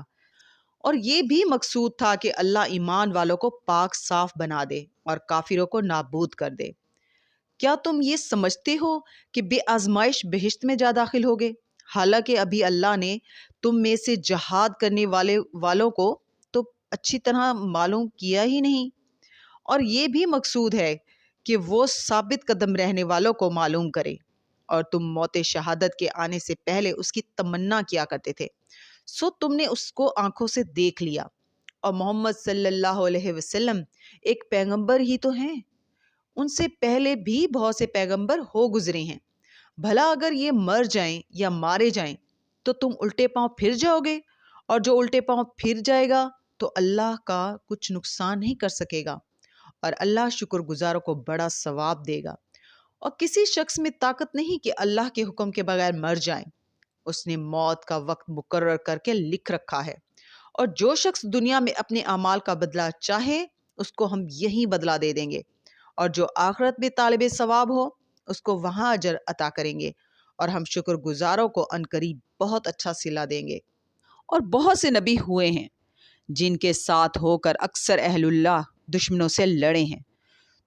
اور یہ بھی مقصود تھا کہ اللہ ایمان والوں کو پاک صاف بنا دے اور کافروں کو نابود کر دے۔ کیا تم یہ سمجھتے ہو کہ بے آزمائش بہشت میں جا داخل ہوگے، حالانکہ ابھی اللہ نے تم میں سے جہاد کرنے والوں کو تو اچھی طرح معلوم کیا ہی نہیں؟ اور یہ بھی مقصود ہے کہ وہ ثابت قدم رہنے والوں کو معلوم کرے، اور تم موت شہادت کے آنے سے پہلے اس کی تمنا کیا کرتے تھے، سو تم نے اس کو آنکھوں سے دیکھ لیا۔ اور محمد صلی اللہ علیہ وسلم ایک پیغمبر ہی تو ہیں، ان سے پہلے بھی بہت سے پیغمبر ہو گزرے ہیں، بھلا اگر یہ مر جائیں یا مارے جائیں تو تم الٹے پاؤں پھر جاؤ گے، اور جو الٹے پاؤں پھر جائے گا تو اللہ کا کچھ نقصان نہیں کر سکے گا، اور اللہ شکر گزاروں کو بڑا ثواب دے گا۔ اور کسی شخص میں طاقت نہیں کہ اللہ کے حکم کے بغیر مر جائیں، اس نے موت کا وقت مقرر کر کے لکھ رکھا ہے، اور جو شخص دنیا میں اپنے اعمال کا بدلہ چاہے اس کو ہم یہی بدلہ دے دیں گے، اور جو آخرت میں طالب ثواب ہو اس کو وہاں اجر عطا کریں گے، اور ہم شکر گزاروں کو عنقریب بہت اچھا صلہ دیں گے۔ اور بہت سے نبی ہوئے ہیں جن کے ساتھ ہو کر اکثر اہل اللہ دشمنوں سے لڑے ہیں،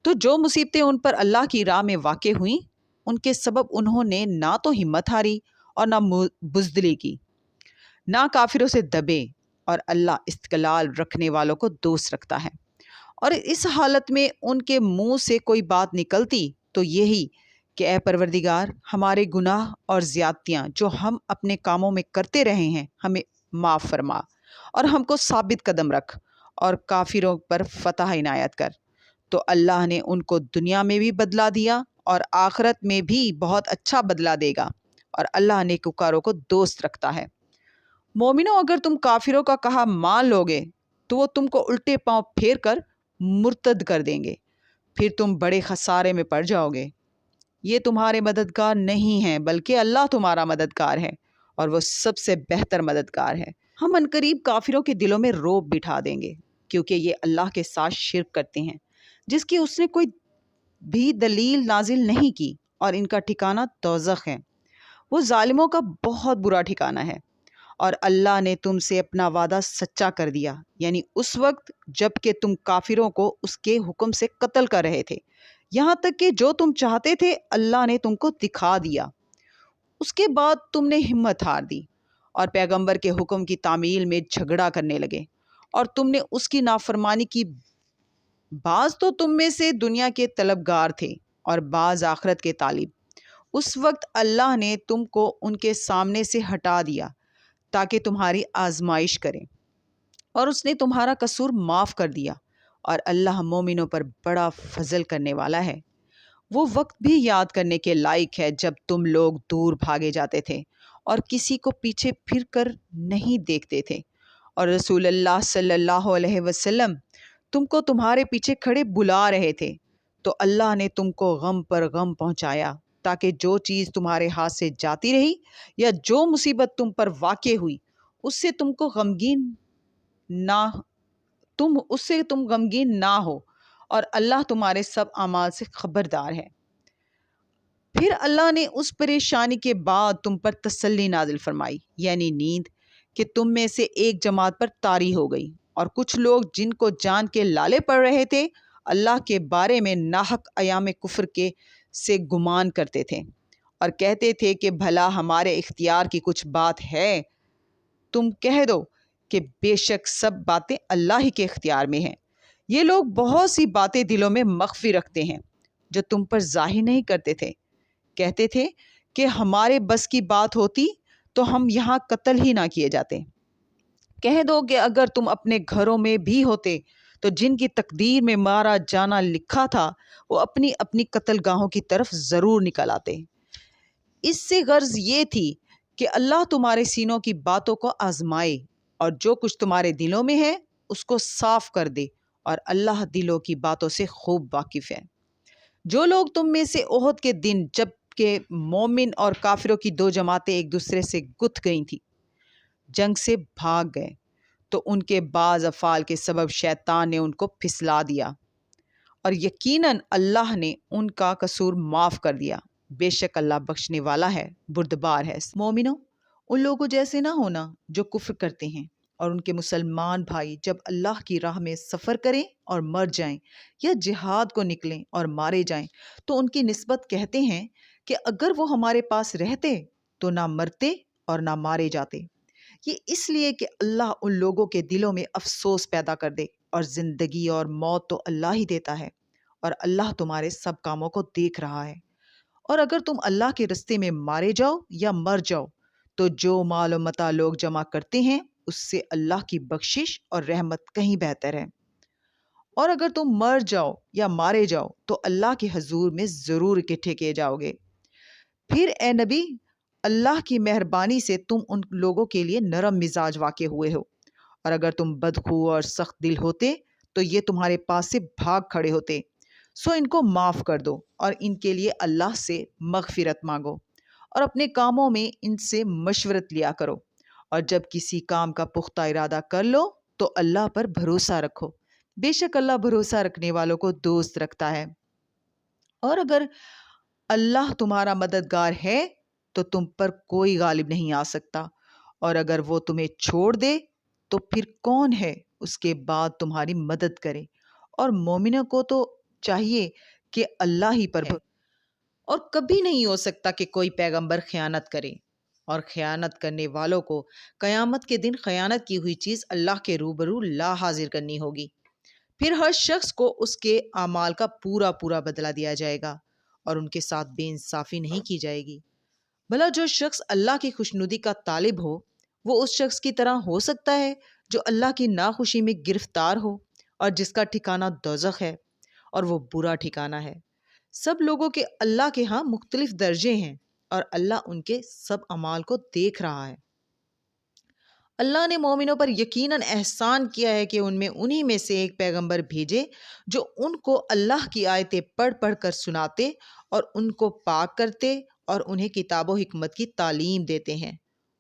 تو جو مصیبتیں ان پر اللہ کی راہ میں واقع ہوئیں ان کے سبب انہوں نے نہ تو ہمت ہاری اور نہ بزدلی کی، نہ کافروں سے دبے، اور اللہ استقلال رکھنے والوں کو دوست رکھتا ہے۔ اور اس حالت میں ان کے منہ سے کوئی بات نکلتی تو یہی کہ اے پروردگار، ہمارے گناہ اور زیادتیاں جو ہم اپنے کاموں میں کرتے رہے ہیں ہمیں معاف فرما، اور ہم کو ثابت قدم رکھ، اور کافروں پر فتح عنایت کر۔ تو اللہ نے ان کو دنیا میں بھی بدلہ دیا اور آخرت میں بھی بہت اچھا بدلہ دے گا، اور اللہ نیکوکاروں کو دوست رکھتا ہے۔ مومنوں، اگر تم کافروں کا کہا مان لو گے تو وہ تم کو الٹے پاؤں پھیر کر مرتد کر دیں گے، پھر تم بڑے خسارے میں پڑ جاؤ گے۔ یہ تمہارے مددگار نہیں ہیں بلکہ اللہ تمہارا مددگار ہے، اور وہ سب سے بہتر مددگار ہے۔ ہم عنقریب کافروں کے دلوں میں رعب بٹھا دیں گے، کیونکہ یہ اللہ کے ساتھ شرک کرتے ہیں جس کی اس نے کوئی بھی دلیل نازل نہیں کی، اور ان کا ٹھکانہ دوزخ ہے۔ وہ ظالموں کا بہت برا ٹھکانہ ہے۔ اور اللہ نے تم سے اپنا وعدہ سچا کر دیا، یعنی اس وقت جب کہ تم کافروں کو اس کے حکم سے قتل کر رہے تھے، یہاں تک کہ جو تم چاہتے تھے اللہ نے تم کو دکھا دیا۔ اس کے بعد تم نے ہمت ہار دی اور پیغمبر کے حکم کی تعمیل میں جھگڑا کرنے لگے، اور تم نے اس کی نافرمانی کی۔ بعض تو تم میں سے دنیا کے طلبگار تھے اور بعض آخرت کے طالب۔ اس وقت اللہ نے تم کو ان کے سامنے سے ہٹا دیا تاکہ تمہاری آزمائش کرے، اور اس نے تمہارا قصور معاف کر دیا، اور اللہ مومنوں پر بڑا فضل کرنے والا ہے۔ وہ وقت بھی یاد کرنے کے لائق ہے جب تم لوگ دور بھاگے جاتے تھے اور کسی کو پیچھے پھر کر نہیں دیکھتے تھے، اور رسول اللہ صلی اللہ علیہ وسلم تم کو تمہارے پیچھے کھڑے بلا رہے تھے، تو اللہ نے تم کو غم پر غم پہنچایا تاکہ جو چیز تمہارے ہاتھ سے جاتی رہی یا جو مصیبت تم پر واقع ہوئی اس سے تم غمگین نہ ہو، اور اللہ تمہارے سب اعمال سے خبردار ہے۔ پھر اللہ نے اس پریشانی کے بعد تم پر تسلی نازل فرمائی، یعنی نیند، کہ تم میں سے ایک جماعت پر طاری ہو گئی، اور کچھ لوگ جن کو جان کے لالے پڑ رہے تھے اللہ کے بارے میں ناحق ایام کفر کے سے گمان کرتے تھے، اور کہتے تھے کہ بھلا ہمارے اختیار کی کچھ بات ہے؟ تم کہہ دو کہ بے شک سب باتیں اللہ ہی کے اختیار میں ہیں۔ یہ لوگ بہت سی باتیں دلوں میں مخفی رکھتے ہیں جو تم پر ظاہر نہیں کرتے تھے۔ کہتے تھے کہ ہمارے بس کی بات ہوتی تو ہم یہاں قتل ہی نہ کیے جاتے۔ کہہ دو کہ اگر تم اپنے گھروں میں بھی ہوتے تو جن کی تقدیر میں مارا جانا لکھا تھا وہ اپنی اپنی قتل گاہوں کی طرف ضرور نکل آتے۔ اس سے غرض یہ تھی کہ اللہ تمہارے سینوں کی باتوں کو آزمائے، اور جو کچھ تمہارے دلوں میں ہے اس کو صاف کر دے، اور اللہ دلوں کی باتوں سے خوب واقف ہے۔ جو لوگ تم میں سے احد کے دن جب کہ مومن اور کافروں کی دو جماعتیں ایک دوسرے سے گتھ گئی تھیں جنگ سے بھاگ گئے، تو ان کے بعض افعال کے سبب شیطان نے ان کو پھسلا دیا، اور یقیناً اللہ نے ان کا قصور معاف کر دیا۔ بے شک اللہ بخشنے والا ہے، بردبار ہے۔ مومنوں، ان لوگوں جیسے نہ ہونا جو کفر کرتے ہیں، اور ان کے مسلمان بھائی جب اللہ کی راہ میں سفر کریں اور مر جائیں یا جہاد کو نکلیں اور مارے جائیں تو ان کی نسبت کہتے ہیں کہ اگر وہ ہمارے پاس رہتے تو نہ مرتے اور نہ مارے جاتے۔ یہ اس لیے کہ اللہ ان لوگوں کے دلوں میں افسوس پیدا کر دے، اور زندگی اور موت تو اللہ ہی دیتا ہے، اور اللہ تمہارے سب کاموں کو دیکھ رہا ہے۔ اور اگر تم اللہ کے رستے میں مارے جاؤ یا مر جاؤ تو جو مال و متاع لوگ جمع کرتے ہیں اس سے اللہ کی بخشش اور رحمت کہیں بہتر ہے۔ اور اگر تم مر جاؤ یا مارے جاؤ تو اللہ کے حضور میں ضرور اکٹھے کیے جاؤ گے۔ پھر اے نبی، اللہ کی مہربانی سے تم ان لوگوں کے لیے نرم مزاج واقع ہوئے ہو، اور اگر تم بدخو اور سخت دل ہوتے تو یہ تمہارے پاس سے بھاگ کھڑے ہوتے۔ سو ان کو معاف کر دو اور ان کے لیے اللہ سے مغفرت مانگو، اور اپنے کاموں میں ان سے مشورت لیا کرو، اور جب کسی کام کا پختہ ارادہ کر لو تو اللہ پر بھروسہ رکھو، بے شک اللہ بھروسہ رکھنے والوں کو دوست رکھتا ہے۔ اور اگر اللہ تمہارا مددگار ہے تو تم پر کوئی غالب نہیں آ سکتا، اور اگر وہ تمہیں چھوڑ دے تو پھر کون ہے اس کے بعد تمہاری مدد کرے؟ اور مومنوں کو تو چاہیے کہ اللہ ہی پر اور کبھی نہیں ہو سکتا کہ کوئی پیغمبر خیانت کرے، اور خیانت کرنے والوں کو قیامت کے دن خیانت کی ہوئی چیز اللہ کے روبرو لا حاضر کرنی ہوگی۔ پھر ہر شخص کو اس کے اعمال کا پورا پورا بدلہ دیا جائے گا اور ان کے ساتھ بے انصافی نہیں کی جائے گی۔ بھلا جو شخص اللہ کی خوشنودی کا طالب ہو وہ اس شخص کی طرح ہو سکتا ہے جو اللہ کی ناخوشی میں گرفتار ہو اور جس کا ٹھکانہ دوزخ ہے، اور وہ برا ٹھکانہ ہے۔ سب لوگوں کے اللہ کے ہاں مختلف درجے ہیں اور اللہ ان کے سب اعمال کو دیکھ رہا ہے۔ اللہ نے مومنوں پر یقیناً احسان کیا ہے کہ ان میں انہی میں سے ایک پیغمبر بھیجے جو ان کو اللہ کی آیتیں پڑھ پڑھ کر سناتے اور ان کو پاک کرتے اور انہیں کتاب و حکمت کی تعلیم دیتے ہیں،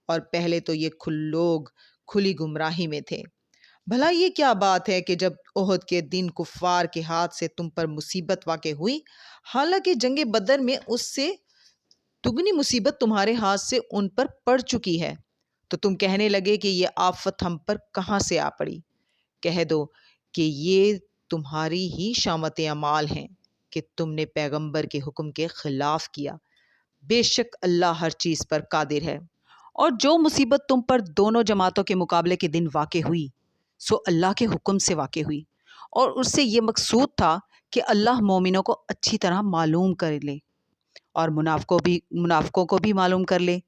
اور پہلے تو یہ لوگ کھلی گمراہی میں تھے۔ بھلا یہ کیا بات ہے کہ جب احد کے دن کفار کے ہاتھ سے تم پر مصیبت واقع ہوئی، حالانکہ جنگ بدر میں اس سے دگنی مصیبت تمہارے ہاتھ سے ان پر پڑ چکی ہے، تو تم کہنے لگے کہ یہ آفت ہم پر کہاں سے آ پڑی؟ کہہ دو کہ یہ تمہاری ہی شامت اعمال ہیں کہ تم نے پیغمبر کے حکم کے خلاف کیا۔ بے شک اللہ ہر چیز پر قادر ہے۔ اور جو مصیبت تم پر دونوں جماعتوں کے مقابلے کے دن واقع ہوئی سو اللہ کے حکم سے واقع ہوئی، اور اس سے یہ مقصود تھا کہ اللہ مومنوں کو اچھی طرح معلوم کر لے اور منافقوں کو بھی معلوم کر لے۔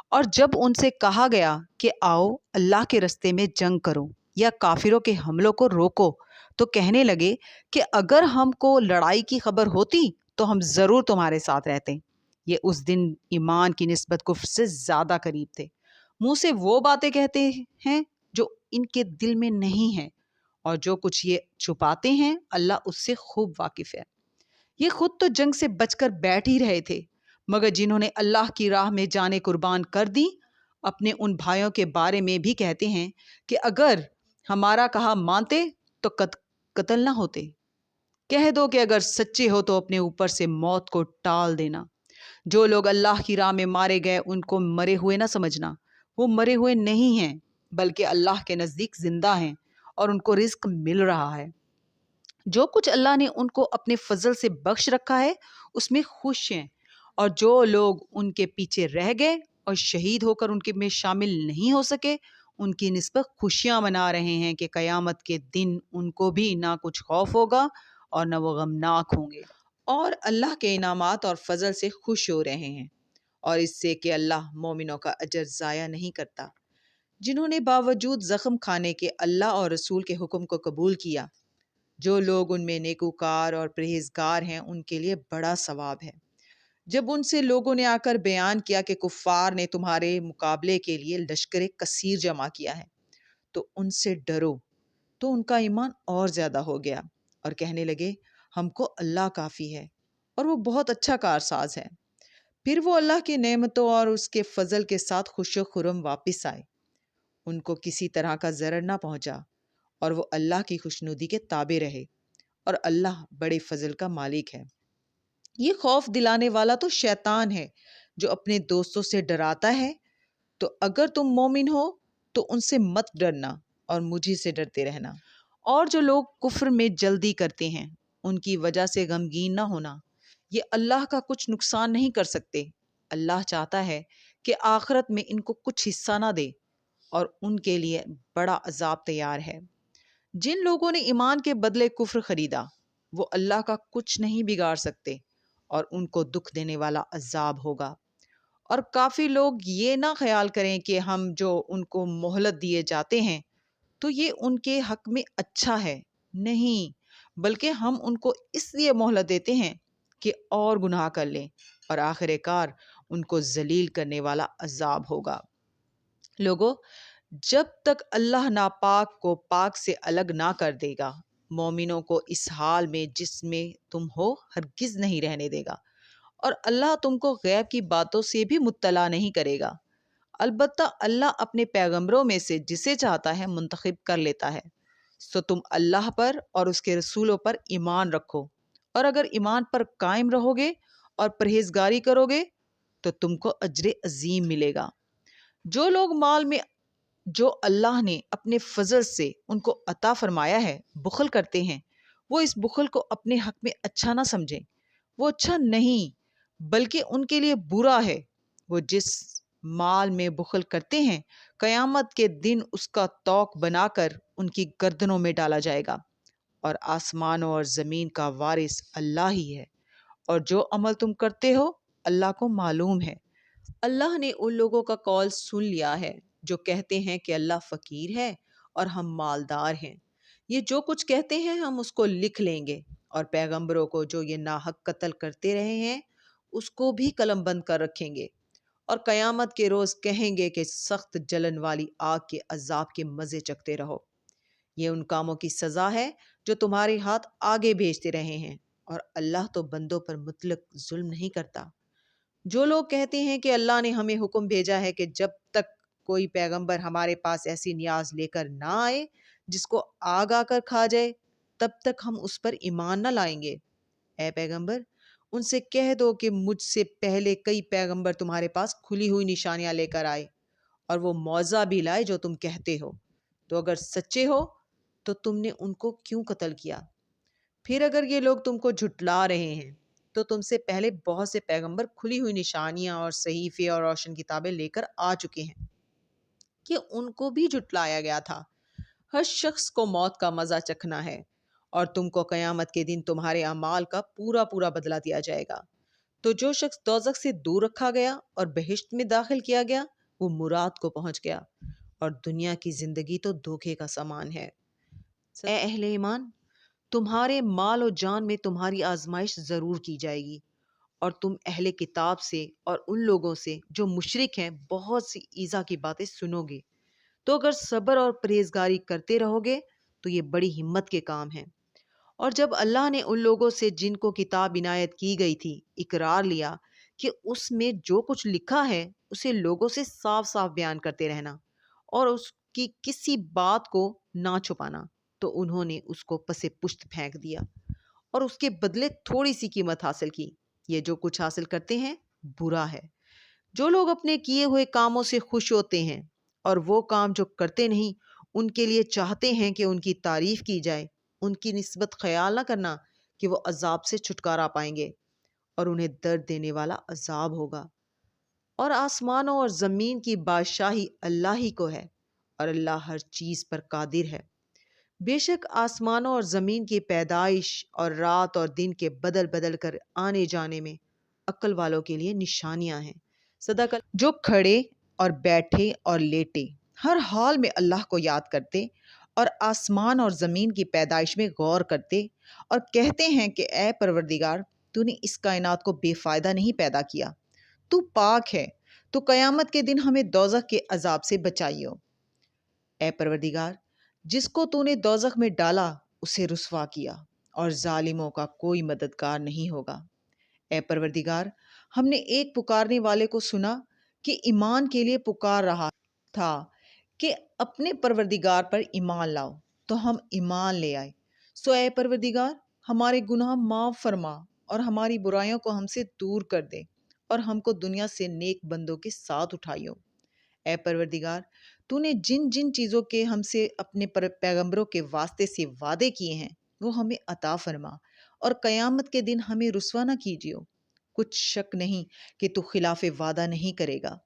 اور جب ان سے کہا گیا کہ آؤ اللہ کے رستے میں جنگ کرو یا کافروں کے حملوں کو روکو، تو کہنے لگے کہ اگر ہم کو لڑائی کی خبر ہوتی تو ہم ضرور تمہارے ساتھ رہتے۔ یہ اس دن ایمان کی نسبت کفر سے زیادہ قریب تھے۔ منہ سے وہ باتیں کہتے ہیں جو ان کے دل میں نہیں ہیں، اور جو کچھ یہ چھپاتے ہیں اللہ اس سے خوب واقف ہے۔ یہ خود تو جنگ سے بچ کر بیٹھ ہی رہے تھے، مگر جنہوں نے اللہ کی راہ میں جانیں قربان کر دی اپنے ان بھائیوں کے بارے میں بھی کہتے ہیں کہ اگر ہمارا کہا مانتے تو قتل نہ ہوتے۔ کہہ دو کہ اگر سچے ہو تو اپنے اوپر سے موت کو ٹال دینا۔ جو لوگ اللہ کی راہ میں مارے گئے ان کو مرے ہوئے نہ سمجھنا، وہ مرے ہوئے نہیں ہیں بلکہ اللہ کے نزدیک زندہ ہیں اور ان کو رزق مل رہا ہے۔ جو کچھ اللہ نے ان کو اپنے فضل سے بخش رکھا ہے اس میں خوش ہیں، اور جو لوگ ان کے پیچھے رہ گئے اور شہید ہو کر ان کے میں شامل نہیں ہو سکے ان کی نسبت خوشیاں منا رہے ہیں کہ قیامت کے دن ان کو بھی نہ کچھ خوف ہوگا اور نہ وہ غمناک ہوں گے، اور اللہ کے انعامات اور فضل سے خوش ہو رہے ہیں، اور اس سے کہ اللہ مومنوں کا اجر ضائع نہیں کرتا۔ جنہوں نے باوجود زخم کھانے کے اللہ اور رسول کے حکم کو قبول کیا، جو لوگ ان میں نیکوکار اور پرہیزگار ہیں ان کے لیے بڑا ثواب ہے۔ جب ان سے لوگوں نے آ کر بیان کیا کہ کفار نے تمہارے مقابلے کے لیے لشکر کثیر جمع کیا ہے تو ان سے ڈرو، تو ان کا ایمان اور زیادہ ہو گیا اور کہنے لگے ہم کو اللہ کافی ہے اور وہ بہت اچھا کارساز ہے۔ پھر وہ اللہ کی نعمتوں اور اس کے فضل کے ساتھ خوش و خرم واپس آئے، ان کو کسی طرح کا ضرر نہ پہنچا، اور وہ اللہ کی خوشنودی کے تابع رہے، اور اللہ بڑے فضل کا مالک ہے۔ یہ خوف دلانے والا تو شیطان ہے جو اپنے دوستوں سے ڈراتا ہے، تو اگر تم مومن ہو تو ان سے مت ڈرنا اور مجھے سے ڈرتے رہنا۔ اور جو لوگ کفر میں جلدی کرتے ہیں ان کی وجہ سے غمگین نہ ہونا، یہ اللہ کا کچھ نقصان نہیں کر سکتے۔ اللہ چاہتا ہے کہ آخرت میں ان کو کچھ حصہ نہ دے، اور ان کے لیے بڑا عذاب تیار ہے۔ جن لوگوں نے ایمان کے بدلے کفر خریدا وہ اللہ کا کچھ نہیں بگاڑ سکتے، اور ان کو دکھ دینے والا عذاب ہوگا۔ اور کافی لوگ یہ نہ خیال کریں کہ ہم جو ان کو مہلت دیے جاتے ہیں تو یہ ان کے حق میں اچھا ہے، نہیں، بلکہ ہم ان کو اس لیے مہلت دیتے ہیں کہ اور گناہ کر لیں، اور آخر کار ان کو ذلیل کرنے والا عذاب ہوگا۔ لوگو، جب تک اللہ ناپاک کو پاک سے الگ نہ کر دے گا مومنوں کو اس حال میں جس میں تم ہو ہرگز نہیں رہنے دے گا، اور اللہ تم کو غیب کی باتوں سے بھی مطلع نہیں کرے گا۔ البتہ اللہ اپنے پیغمبروں میں سے جسے چاہتا ہے منتخب کر لیتا ہے، سو تم اللہ پر اور اس کے رسولوں پر ایمان رکھو، اور اگر ایمان پر قائم رہو گے اور پرہیزگاری کرو گے تو تم کو اجر عظیم ملے گا۔ جو لوگ مال میں جو اللہ نے اپنے فضل سے ان کو عطا فرمایا ہے بخل کرتے ہیں، وہ اس بخل کو اپنے حق میں اچھا نہ سمجھیں، وہ اچھا نہیں بلکہ ان کے لیے برا ہے۔ وہ جس مال میں بخل کرتے ہیں، قیامت کے دن اس کا طوق بنا کر ان کی گردنوں میں ڈالا جائے گا۔ اور آسمانوں اور زمین کا وارث اللہ ہی ہے، اور جو عمل تم کرتے ہو اللہ کو معلوم ہے۔ اللہ نے ان لوگوں کا قول سن لیا ہے جو کہتے ہیں کہ اللہ فقیر ہے اور ہم مالدار ہیں۔ یہ جو کچھ کہتے ہیں ہم اس کو لکھ لیں گے، اور پیغمبروں کو جو یہ ناحق قتل کرتے رہے ہیں اس کو بھی قلم بند کر رکھیں گے، اور قیامت کے روز کہیں گے کہ سخت جلن والی آگ کے عذاب کے مزے چکھتے رہو۔ یہ ان کاموں کی سزا ہے جو تمہارے ہاتھ آگے بھیجتے رہے ہیں، اور اللہ تو بندوں پر مطلق ظلم نہیں کرتا۔ جو لوگ کہتے ہیں کہ اللہ نے ہمیں حکم بھیجا ہے کہ جب تک کوئی پیغمبر ہمارے پاس ایسی نیاز لے کر نہ آئے جس کو آگ آ کر کھا جائے، تب تک ہم اس پر ایمان نہ لائیں گے۔ اے پیغمبر، ان سے کہہ دو کہ مجھ سے پہلے کئی پیغمبر تمہارے پاس کھلی ہوئی نشانیاں لے کر آئے، اور وہ معجزہ بھی لائے جو تم کہتے ہو۔ تو اگر سچے ہو تو تم نے ان کو کیوں قتل کیا؟ پھر اگر یہ لوگ تم کو جھٹلا رہے ہیں تو تم سے پہلے بہت سے پیغمبر کھلی ہوئی نشانیاں اور صحیفے اور روشن کتابیں لے کر آ چکے ہیں کہ ان کو بھی جھٹلایا گیا تھا۔ ہر شخص کو موت کا مزہ چکھنا ہے، اور تم کو قیامت کے دن تمہارے اعمال کا پورا پورا بدلہ دیا جائے گا۔ تو جو شخص دوزخ سے دور رکھا گیا اور بہشت میں داخل کیا گیا، وہ مراد کو پہنچ گیا، اور دنیا کی زندگی تو دھوکے کا سامان ہے۔ اے اہل ایمان، تمہارے مال و جان میں تمہاری آزمائش ضرور کی جائے گی، اور تم اہل کتاب سے اور ان لوگوں سے جو مشرک ہیں بہت سی ایذا کی باتیں سنو گے۔ تو اگر صبر اور پرہیزگاری کرتے رہو گے تو یہ بڑی ہمت کے کام ہیں۔ اور جب اللہ نے ان لوگوں سے جن کو کتاب عنایت کی گئی تھی اقرار لیا کہ اس میں جو کچھ لکھا ہے اسے لوگوں سے صاف صاف بیان کرتے رہنا اور اس کی کسی بات کو نہ چھپانا، تو انہوں نے اس کو پس پشت پھینک دیا اور اس کے بدلے تھوڑی سی قیمت حاصل کی۔ یہ جو کچھ حاصل کرتے ہیں برا ہے۔ جو لوگ اپنے کیے ہوئے کاموں سے خوش ہوتے ہیں اور وہ کام جو کرتے نہیں ان کے لیے چاہتے ہیں کہ ان کی تعریف کی جائے، ان کی نسبت خیال نہ کرنا کہ وہ عذاب سے چھٹکارا پائیں گے، اور انہیں درد دینے والا عذاب ہوگا۔ اور آسمانوں اور زمین کی بادشاہی اللہ ہی کو ہے، اور اللہ ہر چیز پر قادر ہے۔ بے شک آسمانوں اور زمین کی پیدائش اور رات اور دن کے بدل بدل کر آنے جانے میں عقل والوں کے لیے نشانیاں ہیں۔ صدق جو کھڑے اور بیٹھے اور لیٹے ہر حال میں اللہ کو یاد کرتے، اور آسمان اور زمین کی پیدائش میں غور کرتے، اور کہتے ہیں کہ اے پروردگار، تو نے اس کائنات کو بے فائدہ نہیں پیدا کیا، تو پاک ہے، تو قیامت کے دن ہمیں دوزخ کے عذاب سے بچائیو۔ اے پروردگار، جس کو تو نے دوزخ میں ڈالا اسے رسوا کیا، اور ظالموں کا کوئی مددگار نہیں ہوگا۔ اے پروردگار، ہم نے ایک پکارنے والے کو سنا کہ ایمان کے لیے پکار رہا تھا کہ اپنے پروردگار پر ایمان لاؤ، تو ہم ایمان لے آئے۔ سو اے پروردگار، ہمارے گناہ معاف فرما اور ہماری برائیوں کو ہم سے دور کر دے، اور ہم کو دنیا سے نیک بندوں کے ساتھ اٹھائیو۔ اے پروردگار، تو نے جن جن چیزوں کے ہم سے اپنے پیغمبروں کے واسطے سے وعدے کیے ہیں وہ ہمیں عطا فرما، اور قیامت کے دن ہمیں رسوا نہ کیجیو۔ کچھ شک نہیں کہ تو خلاف وعدہ نہیں کرے گا۔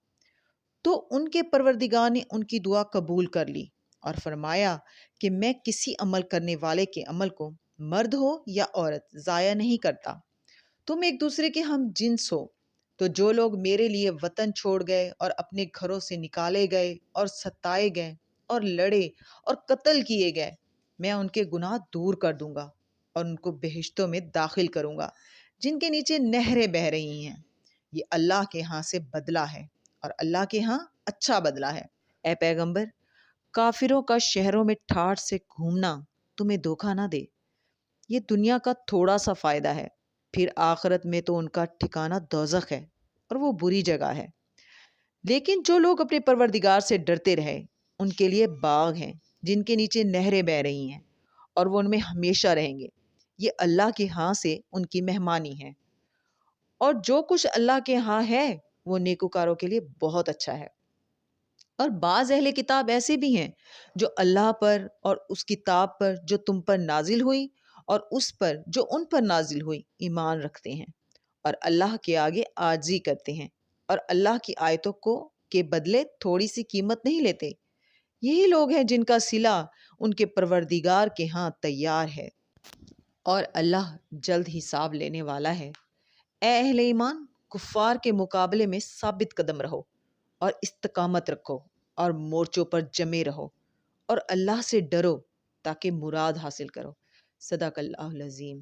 تو ان کے پروردگار نے ان کی دعا قبول کر لی اور فرمایا کہ میں کسی عمل کرنے والے کے عمل کو، مرد ہو یا عورت، ضائع نہیں کرتا۔ تم ایک دوسرے کے ہم جنس ہو۔ تو جو لوگ میرے لیے وطن چھوڑ گئے اور اپنے گھروں سے نکالے گئے اور ستائے گئے اور لڑے اور قتل کیے گئے، میں ان کے گناہ دور کر دوں گا اور ان کو بہشتوں میں داخل کروں گا جن کے نیچے نہریں بہہ رہی ہیں۔ یہ اللہ کے ہاں سے بدلہ ہے، اور اللہ کے ہاں اچھا بدلہ ہے۔ اے پیغمبر، کافروں کا شہروں میں ٹھاٹھ سے گھومنا تمہیں دھوکہ نہ دے۔ یہ دنیا کا تھوڑا سا فائدہ ہے، پھر آخرت میں تو ان کا ٹھکانہ دوزخ ہے، اور وہ بری جگہ ہے۔ لیکن جو لوگ اپنے پروردگار سے ڈرتے رہے ان کے لیے باغ ہیں جن کے نیچے نہریں بہہ رہی ہیں، اور وہ ان میں ہمیشہ رہیں گے۔ یہ اللہ کے ہاں سے ان کی مہمانی ہے، اور جو کچھ اللہ کے ہاں ہے وہ نیکوکاروں کے لیے بہت اچھا ہے۔ اور بعض اہل کتاب ایسے بھی ہیں جو اللہ پر اور اس کتاب پر جو تم پر نازل ہوئی اور اس پر جو ان پر نازل ہوئی ایمان رکھتے ہیں، اور اللہ کے آگے عاجزی کرتے ہیں اور اللہ کی آیتوں کے بدلے تھوڑی سی قیمت نہیں لیتے۔ یہی لوگ ہیں جن کا صلہ ان کے پروردگار کے ہاں تیار ہے اور اللہ جلد حساب لینے والا ہے۔ اے اہل ایمان، کفار کے مقابلے میں ثابت قدم رہو اور استقامت رکھو اور مورچوں پر جمے رہو اور اللہ سے ڈرو تاکہ مراد حاصل کرو۔ صدق اللہ العظیم۔